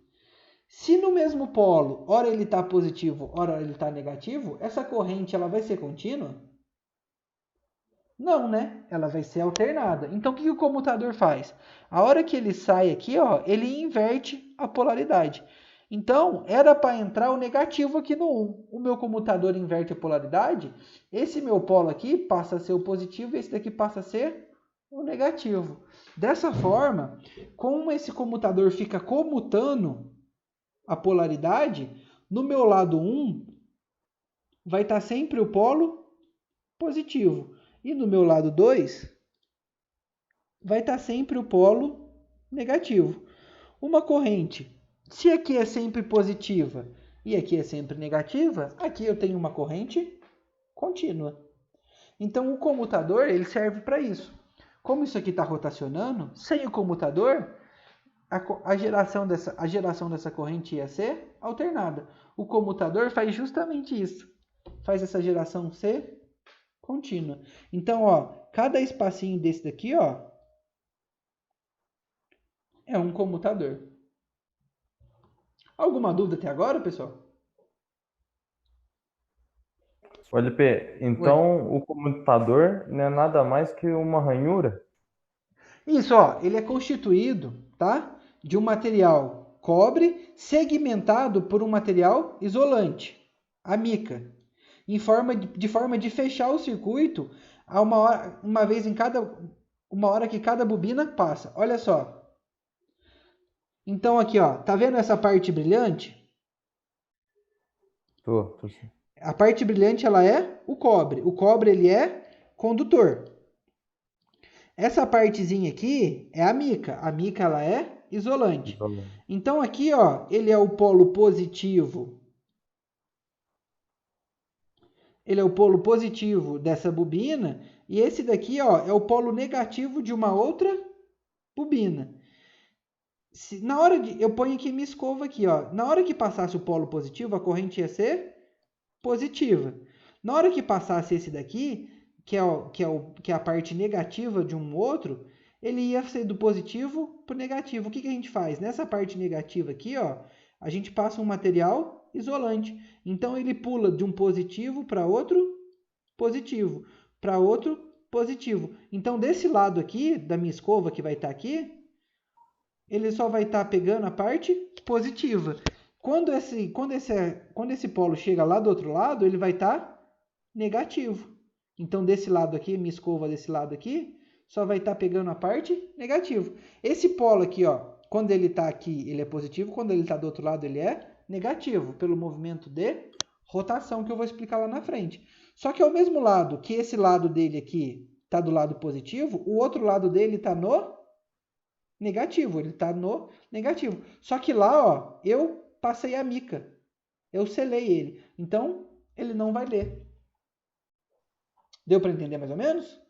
Se no mesmo polo, ora ele está positivo, ora ele está negativo, essa corrente ela vai ser contínua? Não, né? Ela vai ser alternada. Então, o que o comutador faz? A hora que ele sai aqui, ó, ele inverte a polaridade. Então, era para entrar o negativo aqui no 1. O meu comutador inverte a polaridade. Esse meu polo aqui passa a ser o positivo e esse daqui passa a ser o negativo. Dessa forma, como esse comutador fica comutando a polaridade, no meu lado 1 vai estar sempre o polo positivo. E no meu lado 2 vai estar sempre o polo negativo. Uma corrente, se aqui é sempre positiva e aqui é sempre negativa, aqui eu tenho uma corrente contínua. Então o comutador ele serve para isso. Como isso aqui está rotacionando, sem o comutador, a geração dessa corrente ia ser alternada. O comutador faz justamente isso. Faz essa geração ser contínua. Então, ó, cada espacinho desse daqui, ó, é um comutador. Alguma dúvida até agora, pessoal? Ô, LP, então o comutador não é nada mais que uma ranhura? Isso, ó, ele é constituído, tá, de um material cobre segmentado por um material isolante, a mica, de forma de fechar o circuito a uma vez em uma hora que cada bobina passa. Olha só. Então aqui, ó, tá vendo essa parte brilhante? Tô sim. A parte brilhante ela é o cobre. O cobre ele é condutor. Essa partezinha aqui é a mica. A mica ela é isolante. Então aqui, ó, ele é o polo positivo. Ele é o polo positivo dessa bobina e esse daqui, ó, é o polo negativo de uma outra bobina. Na hora de eu ponho aqui minha escova aqui, ó. Na hora que passasse o polo positivo, a corrente ia ser positiva. Na hora que passasse esse daqui, que é a parte negativa de um outro, ele ia ser do positivo para o negativo. O que a gente faz? Nessa parte negativa aqui, ó, a gente passa um material isolante. Então, ele pula de um positivo para outro positivo, para outro positivo. Então, desse lado aqui, da minha escova que vai estar aqui, ele só vai estar pegando a parte positiva. Quando esse polo chega lá do outro lado, ele vai estar negativo. Então, desse lado aqui, minha escova desse lado aqui, só vai estar pegando a parte negativa. Esse polo aqui, ó, quando ele está aqui, ele é positivo. Quando ele está do outro lado, ele é negativo, pelo movimento de rotação que eu vou explicar lá na frente. Só que ao mesmo lado que esse lado dele aqui está do lado positivo, o outro lado dele está no negativo. Ele está no negativo. Só que lá, ó, eu passei a mica. Eu selei ele. Então, ele não vai ler. Deu para entender mais ou menos?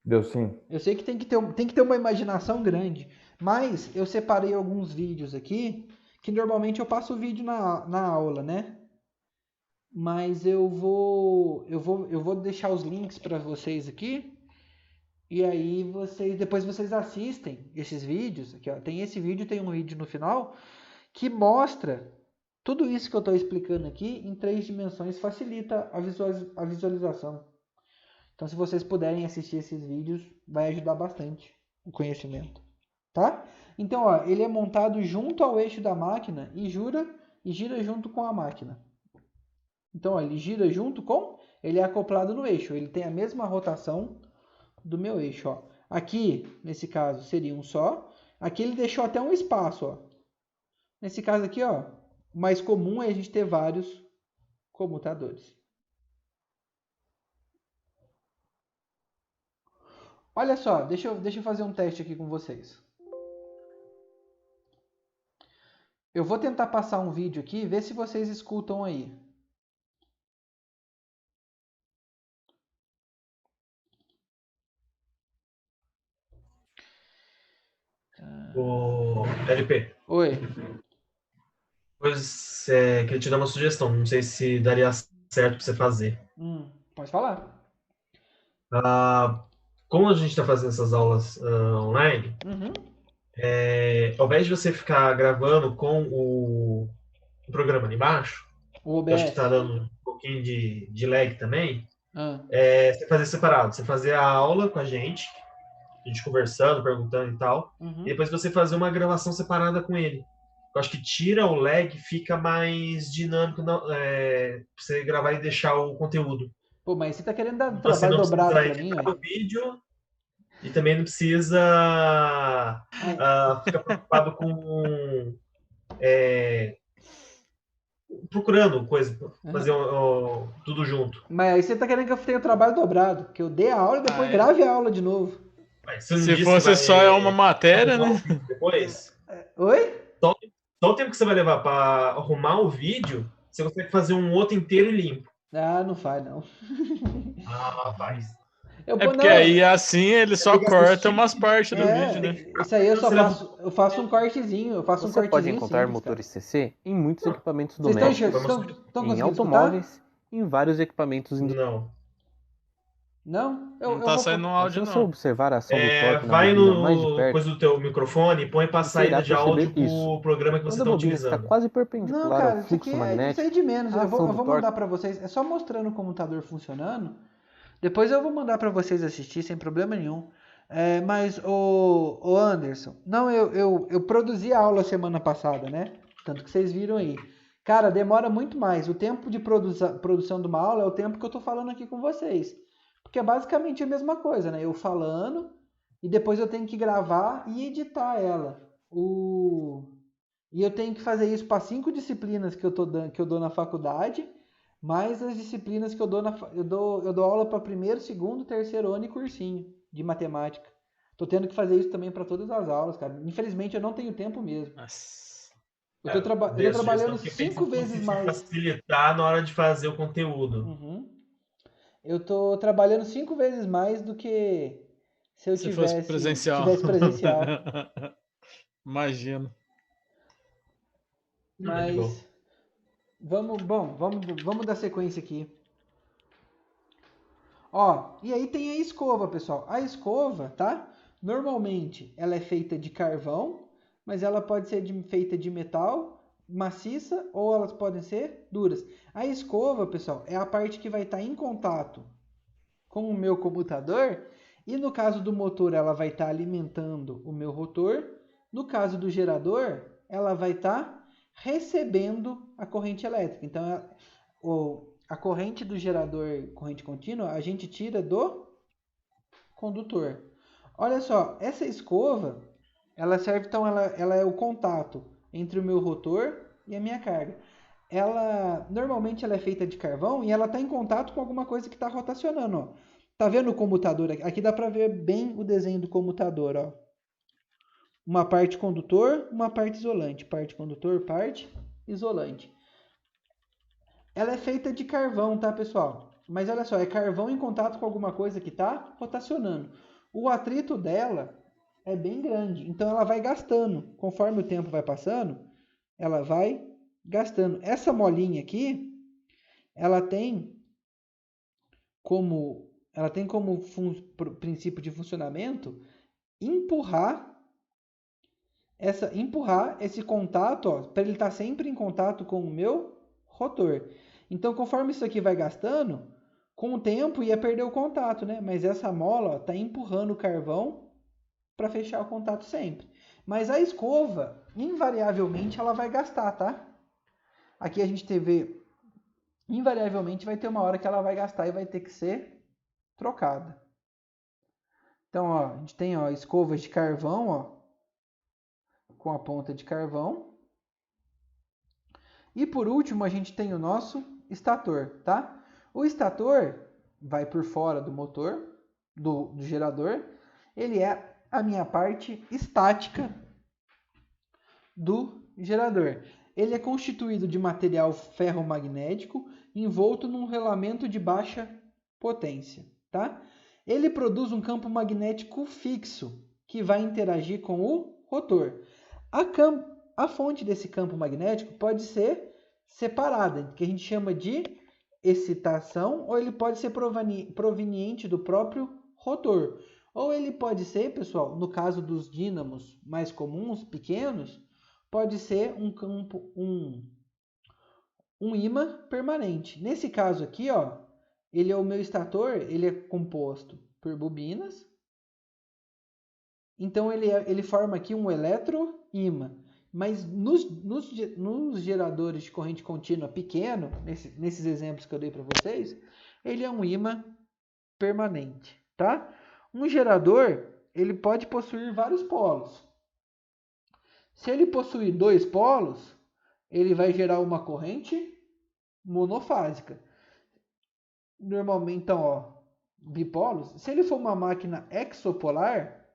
Deu sim. Eu sei que tem que ter uma imaginação grande. Mas eu separei alguns vídeos aqui, que normalmente eu passo o vídeo na aula, né? Mas eu vou deixar os links para vocês aqui. E aí depois vocês assistem esses vídeos. Aqui, ó, tem esse vídeo, tem um vídeo no final que mostra tudo isso que eu estou explicando aqui em 3 dimensões, facilita a visualização. Então, se vocês puderem assistir esses vídeos, vai ajudar bastante o conhecimento, tá? Então, ó, ele é montado junto ao eixo da máquina e gira junto com a máquina. Então, ó, ele gira junto com, ele é acoplado no eixo, ele tem a mesma rotação do meu eixo, ó. Aqui, nesse caso, seria um só. Aqui ele deixou até um espaço, ó. Nesse caso aqui, ó, o mais comum é a gente ter vários comutadores. Olha só, deixa eu fazer um teste aqui com vocês. Eu vou tentar passar um vídeo aqui, ver se vocês escutam aí. O LP, Oi. pois queria te dar uma sugestão. Não sei se daria certo para você fazer. Pode falar. Como a gente está fazendo essas aulas online, Uhum. ao invés de você ficar gravando com o programa ali embaixo, O eu acho que OBS. está dando um pouquinho de lag também, Ah, você fazer separado. Você fazer a aula com a gente conversando, perguntando e tal, uhum. e depois você fazer uma gravação separada com ele. Eu acho que tira o lag, fica mais dinâmico pra você gravar e deixar o conteúdo. Pô, mas você tá querendo dar Então, você trabalho não dobrado precisa pra mim, editar ué? o vídeo e também não precisa ficar preocupado com procurando coisa, fazer tudo junto. Mas aí você tá querendo que eu tenha o trabalho dobrado, que eu dê a aula e depois Ah, é. grave a aula de novo. Mas você não Se disse fosse que vai só uma matéria, arrumar né? o vídeo depois? Oi? Só o tempo que você vai levar para arrumar o vídeo, você consegue fazer um outro inteiro e limpo. Ah, não faz, não. Rapaz. É porque aí assim ele só corta umas partes do vídeo, né? Isso aí eu faço um cortezinho, Você pode encontrar simples, motores CC em muitos equipamentos Vocês estão domésticos, conseguindo em escutar? automóveis e em vários equipamentos industriais. Não. Não? Não tá saindo um Se áudio, você não. observar a ação do torque na Vai bobina mais de no perto, coisa do teu microfone e põe para você irá saída de áudio perceber isso. pro programa que você Quando a está bobina está utilizando. quase Não, perpendicular cara, ao isso fluxo aqui é magnético, de menos. a Eu vou ação do torque mandar pra vocês. É só mostrando o computador funcionando. Depois eu vou mandar pra vocês assistir sem problema nenhum. Mas, o Anderson, não, eu produzi a aula semana passada, né? Tanto que vocês viram aí. Cara, demora muito mais. O tempo de produção de uma aula é o tempo que eu tô falando aqui com vocês. Porque é basicamente a mesma coisa, né? Eu falando e depois eu tenho que gravar e editar ela. E eu tenho que fazer isso para 5 disciplinas que eu dou na faculdade, mais as disciplinas que eu dou eu dou aula para primeiro, segundo, terceiro ano e cursinho de matemática. Tô tendo que fazer isso também para todas as aulas, cara. Infelizmente eu não tenho tempo mesmo. Nossa. Eu tô trabalhando 5 vezes mais. Facilitar na hora de fazer o conteúdo. Uhum. Eu tô trabalhando 5 vezes mais do que se eu Se fosse tivesse presencial. Imagino. Mas vamos dar sequência aqui. Ó, e aí tem a escova, pessoal. A escova, tá? Normalmente ela é feita de carvão, mas ela pode ser feita de metal, maciça, ou elas podem ser duras. A escova, pessoal, é a parte que vai estar em contato com o meu computador, e no caso do motor ela vai estar alimentando o meu rotor. No caso do gerador, ela vai estar recebendo a corrente elétrica. Então, a corrente do gerador, corrente contínua, a gente tira do condutor. Olha só, essa escova, ela serve, então, ela é o contato entre o meu rotor e a minha carga. Normalmente ela é feita de carvão e ela está em contato com alguma coisa que está rotacionando, ó. Tá vendo o comutador aqui? Aqui dá para ver bem o desenho do comutador, ó. Uma parte condutor, uma parte isolante. Parte condutor, parte isolante. Ela é feita de carvão, tá, pessoal? Mas olha só, é carvão em contato com alguma coisa que está rotacionando. O atrito dela é bem grande, então ela vai gastando. Conforme o tempo vai passando, ela vai gastando. Essa molinha aqui, ela tem como princípio de funcionamento empurrar esse contato, para ele estar sempre em contato com o meu rotor. Então, conforme isso aqui vai gastando, Com o tempo ia perder o contato, né? Mas essa mola está empurrando o carvão para fechar o contato sempre. Mas a escova, invariavelmente, ela vai gastar, tá? Aqui a gente teve, invariavelmente vai ter uma hora que ela vai gastar e vai ter que ser trocada. Então, ó, a gente tem, ó, escovas de carvão, ó, com a ponta de carvão. E por último, a gente tem o nosso estator, tá? O estator vai por fora do motor, do gerador. Ele é a minha parte estática do gerador. Ele é constituído de material ferromagnético envolto num relamento de baixa potência, tá? Ele produz um campo magnético fixo que vai interagir com o rotor. A fonte desse campo magnético pode ser separada, que a gente chama de excitação, ou ele pode ser proveniente do próprio rotor. Ou ele pode ser, pessoal, no caso dos dínamos mais comuns, pequenos, pode ser um ímã permanente. Nesse caso aqui, ó, ele é o meu estator, ele é composto por bobinas. Então ele forma aqui um eletroímã. Mas nos geradores de corrente contínua pequeno, nesses exemplos que eu dei para vocês, ele é um ímã permanente, tá? Um gerador, ele pode possuir vários polos. Se ele possuir 2 polos, ele vai gerar uma corrente monofásica. Normalmente, então, ó, bipolos. Se ele for uma máquina exopolar,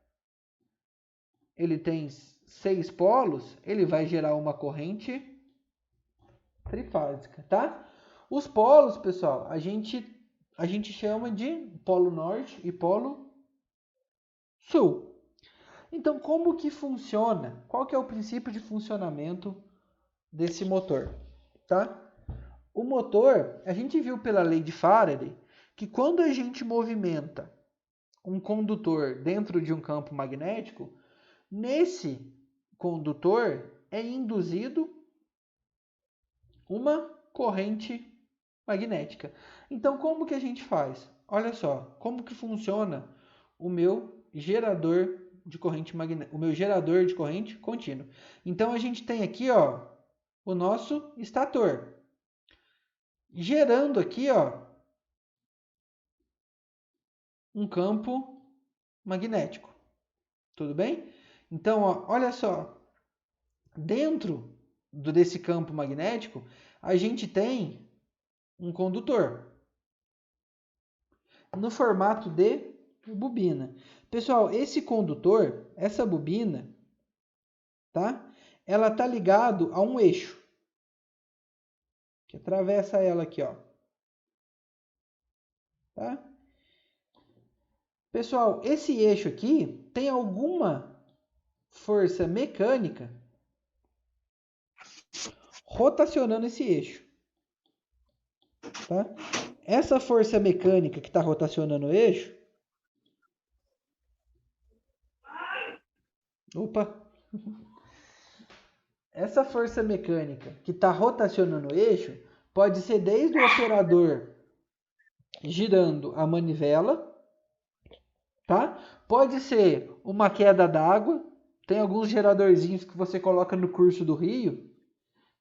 ele tem 6 polos, ele vai gerar uma corrente trifásica, tá? Os polos, pessoal, a gente chama de polo norte e polo sul. Então, como que funciona? Qual que é o princípio de funcionamento desse motor, tá? O motor, a gente viu pela lei de Faraday que quando a gente movimenta um condutor dentro de um campo magnético, nesse condutor é induzido uma corrente magnética. Então, como que a gente faz? Olha só, como que funciona o meu gerador de corrente magnética, o meu gerador de corrente contínua. Então, a gente tem aqui, ó, o nosso estator, gerando aqui, ó, um campo magnético. Tudo bem? Então, ó, olha só, dentro desse campo magnético, a gente tem um condutor no formato de bobina. Pessoal, esse condutor, essa bobina, tá? Ela tá ligado a um eixo que atravessa ela aqui, ó. Tá? Pessoal, esse eixo aqui tem alguma força mecânica rotacionando esse eixo. Tá? Essa força mecânica que está rotacionando o eixo. Opa! Essa força mecânica que está rotacionando o eixo pode ser desde o operador girando a manivela, tá? Pode ser uma queda d'água. Tem alguns geradorzinhos que você coloca no curso do rio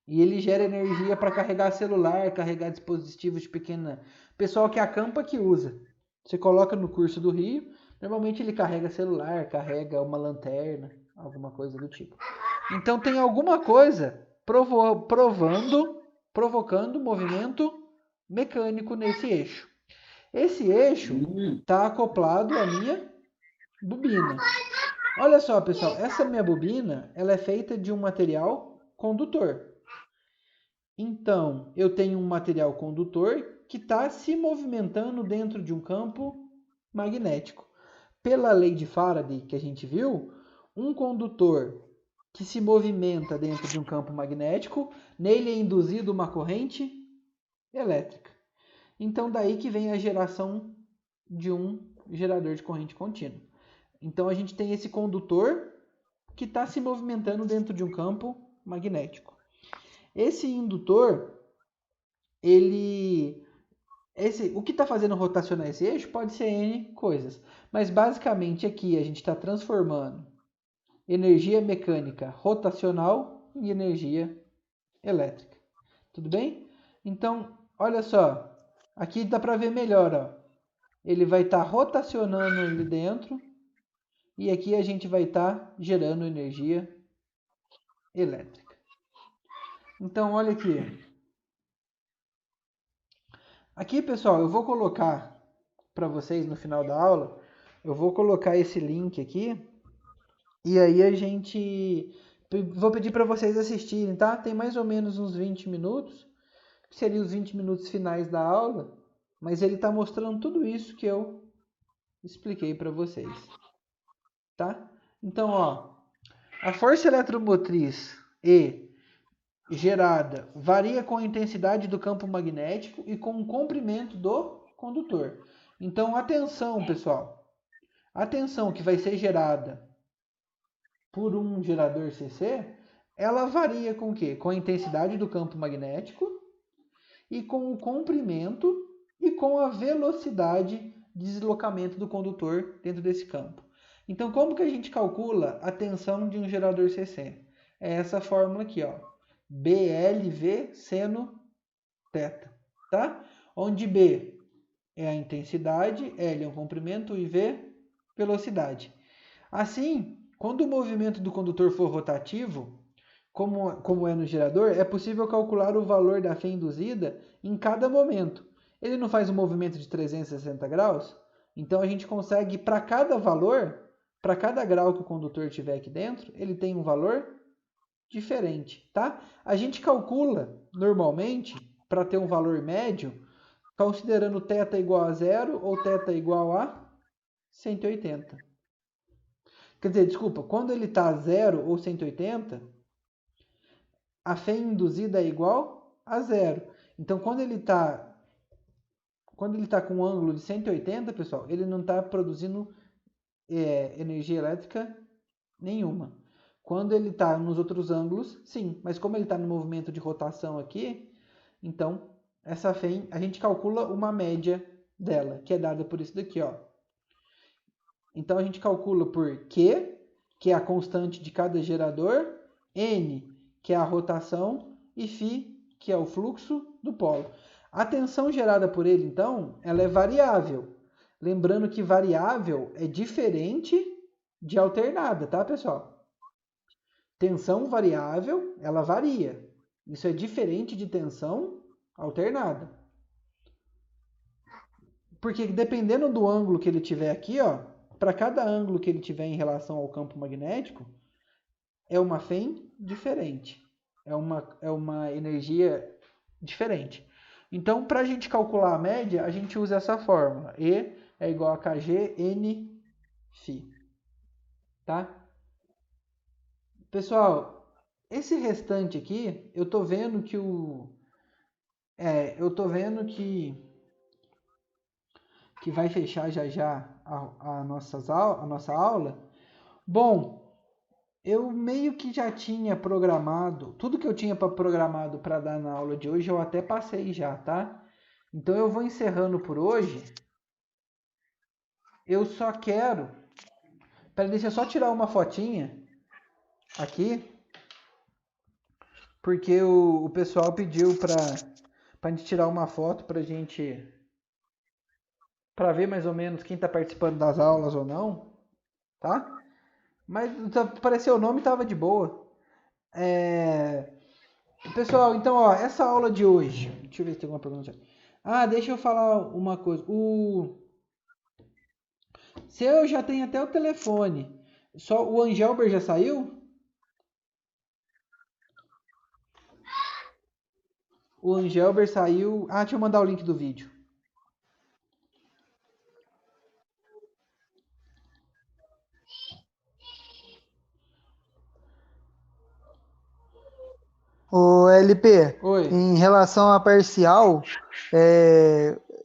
e ele gera energia para carregar celular, carregar dispositivos de pequena... Pessoal que acampa que usa. Você coloca no curso do rio, normalmente ele carrega celular, carrega uma lanterna, alguma coisa do tipo. Então tem alguma coisa provocando movimento mecânico nesse eixo. Esse eixo está acoplado à minha bobina. Olha só, pessoal, essa minha bobina, ela é feita de um material condutor. Então, eu tenho um material condutor que está se movimentando dentro de um campo magnético. Pela lei de Faraday que a gente viu, um condutor que se movimenta dentro de um campo magnético, nele é induzida uma corrente elétrica. Então, daí que vem a geração de um gerador de corrente contínua. Então, a gente tem esse condutor que está se movimentando dentro de um campo magnético. Esse indutor, ele o que está fazendo rotacionar esse eixo pode ser N coisas. Mas basicamente aqui a gente está transformando energia mecânica rotacional em energia elétrica. Tudo bem? Então, olha só. Aqui dá para ver melhor. Ó. Ele vai estar rotacionando ali dentro. E aqui a gente vai estar gerando energia elétrica. Então, olha aqui. Aqui, pessoal, eu vou colocar para vocês no final da aula. Eu vou colocar esse link aqui. E aí vou pedir para vocês assistirem, tá? Tem mais ou menos uns 20 minutos. Que seriam os 20 minutos finais da aula. Mas ele está mostrando tudo isso que eu expliquei para vocês. Tá? Então, ó. A força eletromotriz E gerada varia com a intensidade do campo magnético e com o comprimento do condutor. Então, atenção, pessoal. A tensão que vai ser gerada por um gerador CC, ela varia com o quê? Com a intensidade do campo magnético e com o comprimento e com a velocidade de deslocamento do condutor dentro desse campo. Então, como que a gente calcula a tensão de um gerador CC? É essa fórmula aqui, ó. BLV seno θ, tá? Onde B é a intensidade, L é o comprimento e V velocidade. Assim, quando o movimento do condutor for rotativo, como é no gerador, é possível calcular o valor da fé induzida em cada momento. Ele não faz um movimento de 360 graus? Então a gente consegue, para cada valor, para cada grau que o condutor tiver aqui dentro, ele tem um valor diferente, tá? A gente calcula, normalmente, para ter um valor médio, considerando θ igual a 0 ou θ igual a 180. Quer dizer, desculpa, quando ele está a 0 ou 180, a fé induzida é igual a 0. Então, quando ele está com um ângulo de 180, pessoal, ele não está produzindo energia elétrica nenhuma. Quando ele está nos outros ângulos, sim. Mas como ele está no movimento de rotação aqui, então, essa fé, a gente calcula uma média dela, que é dada por isso daqui, ó. Então, a gente calcula por Q, que é a constante de cada gerador, N, que é a rotação, e φ, que é o fluxo do polo. A tensão gerada por ele, então, ela é variável. Lembrando que variável é diferente de alternada, tá, pessoal? Tensão variável, ela varia. Isso é diferente de tensão alternada. Porque dependendo do ângulo que ele tiver aqui, ó, para cada ângulo que ele tiver em relação ao campo magnético, é uma FEM diferente. É uma energia diferente. Então, para a gente calcular a média, a gente usa essa fórmula. E é igual a Kg N φ. Tá? Pessoal, esse restante aqui, eu tô vendo que que vai fechar já a nossa aula. Bom, eu meio que já tinha programado, tudo que eu tinha programado para dar na aula de hoje, eu até passei já, tá? Então eu vou encerrando por hoje. Eu só quero... deixa eu só tirar uma fotinha aqui, porque o pessoal pediu para a gente tirar uma foto para ver mais ou menos quem está participando das aulas ou não, tá? Mas apareceu o nome, tava de boa. Pessoal, então, ó, essa aula de hoje, deixa eu ver se tem alguma pergunta. Deixa eu falar uma coisa. O seu já tem até o telefone. Só o Angelber já saiu? O Angelber saiu. Deixa eu mandar o link do vídeo. O LP, Oi. em relação à parcial,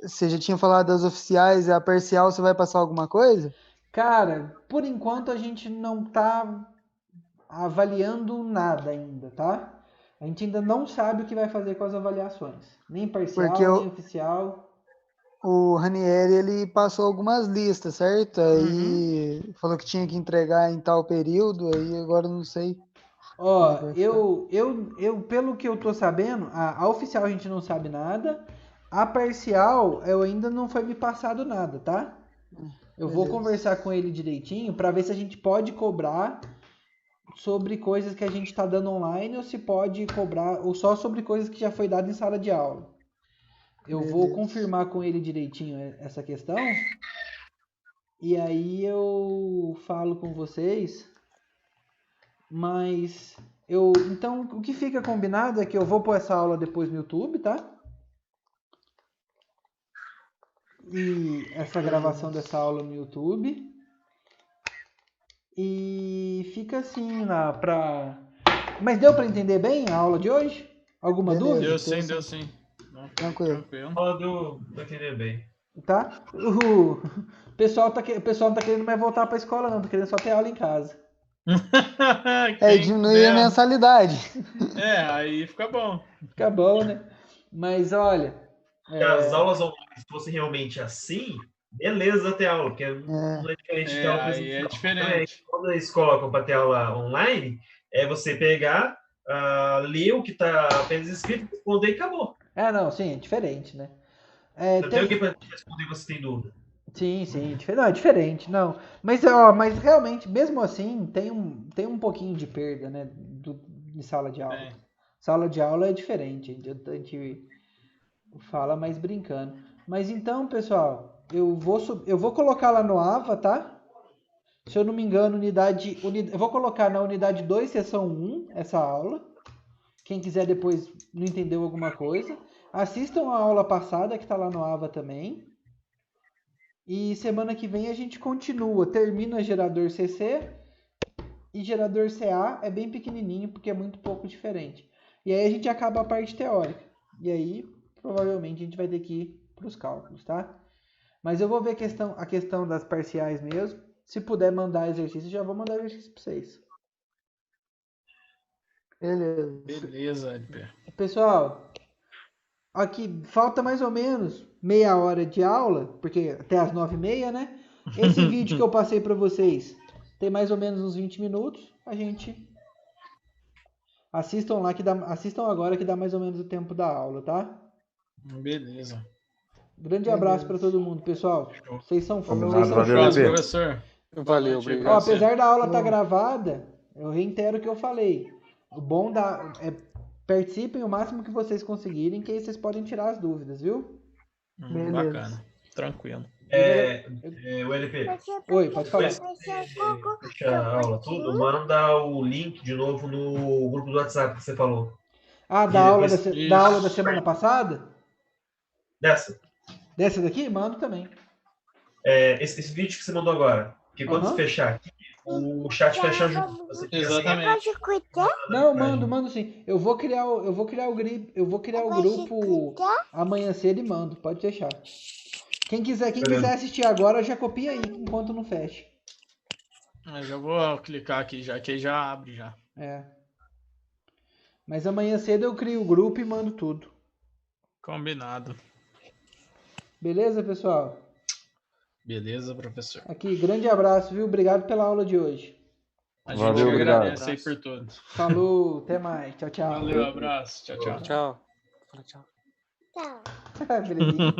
você já tinha falado das oficiais, a parcial você vai passar alguma coisa? Cara, por enquanto a gente não tá avaliando nada ainda, tá? A gente ainda não sabe o que vai fazer com as avaliações. Nem parcial, Porque nem oficial. o Ranieri, ele passou algumas listas, certo? Aí falou que tinha que entregar em tal período, aí agora eu não sei. Ó, pelo que eu tô sabendo, a oficial a gente não sabe nada. A parcial, eu ainda não foi me passado nada, tá? Eu vou Beleza. conversar com ele direitinho pra ver se a gente pode cobrar sobre coisas que a gente tá dando online ou se pode cobrar ou só sobre coisas que já foi dado em sala de aula. Eu vou Beleza. confirmar com ele direitinho essa questão. E aí eu falo com vocês. Mas então o que fica combinado é que eu vou pôr essa aula depois no YouTube, tá? E essa gravação dessa aula no YouTube. E fica assim lá pra. Mas deu pra entender bem a aula de hoje? Alguma Beleza. dúvida? Deu sim. Não, foi Tranquilo. tranquilo. Pode entender bem. Tá? O pessoal não tá querendo mais voltar pra escola, não. Tá querendo só ter aula em casa. Quem Diminuir a dera. mensalidade. Aí fica bom. Fica bom, né? Mas olha. Se as aulas online fossem realmente assim, beleza ter aula, porque não é diferente de ter aula Aí é presencial. diferente. Quando eles colocam para ter aula online, é você pegar, ler o que está apenas escrito, responder e acabou. Não, sim, é diferente, né? Não tem alguém para te responder se você tem dúvida. Sim, não, é diferente, não. Mas realmente, mesmo assim, tem um pouquinho de perda, né, de sala de aula. Tem. Sala de aula é diferente, a gente fala mais brincando. Mas então, pessoal, eu vou colocar lá no AVA, tá? Se eu não me engano, eu vou colocar na unidade 2, seção 1, essa aula. Quem quiser depois não entendeu alguma coisa, assistam a aula passada que tá lá no AVA também. E semana que vem a gente continua, termina gerador CC e gerador CA é bem pequenininho porque é muito pouco diferente. E aí a gente acaba a parte teórica. E aí provavelmente a gente vai ter que ir para os cálculos, tá? Mas eu vou ver a questão das parciais mesmo. Se puder mandar exercício, já vou mandar exercício para vocês. Beleza, LP. Pessoal, aqui falta mais ou menos meia hora de aula, porque até as 9h30, né? Esse vídeo que eu passei para vocês tem mais ou menos uns 20 minutos. A gente assistam agora que dá mais ou menos o tempo da aula, tá? Beleza. Grande abraço para todo mundo, pessoal. Vocês são Combinado, show. valeu, Abraço, LP. professor. Valeu, Noite aí obrigado. pra Ó, você. apesar da aula estar gravada, eu reitero o que eu falei. O bom é participem o máximo que vocês conseguirem, que aí vocês podem tirar as dúvidas, viu? Beleza. Bacana. Tranquilo. O LP, Oi, pode falar. fechar a aula tudo, manda o link de novo no grupo do WhatsApp que você falou. Ah, E da aula depois- da aula da semana passada? Dessa. Dessa daqui? Mando também. Esse vídeo que você mandou agora. Porque quando Aham. você fechar aqui, o chat fecha junto. Você fica Exatamente. Não, mando sim. Eu vou criar o grupo amanhã cedo e mando, pode deixar. Quem quiser assistir agora já copia aí, enquanto não fecha. Eu já vou clicar aqui já, que aí já abre já. Mas amanhã cedo eu crio o grupo e mando tudo. Combinado. Beleza, pessoal? Beleza, professor. Aqui, grande abraço, viu? Obrigado pela aula de hoje. A Valeu, gente obrigado. agradece aí por tudo. Falou, até mais. Tchau, tchau. Valeu, abraço. Tchau, tchau. Tchau. Fala tchau. Belezinha.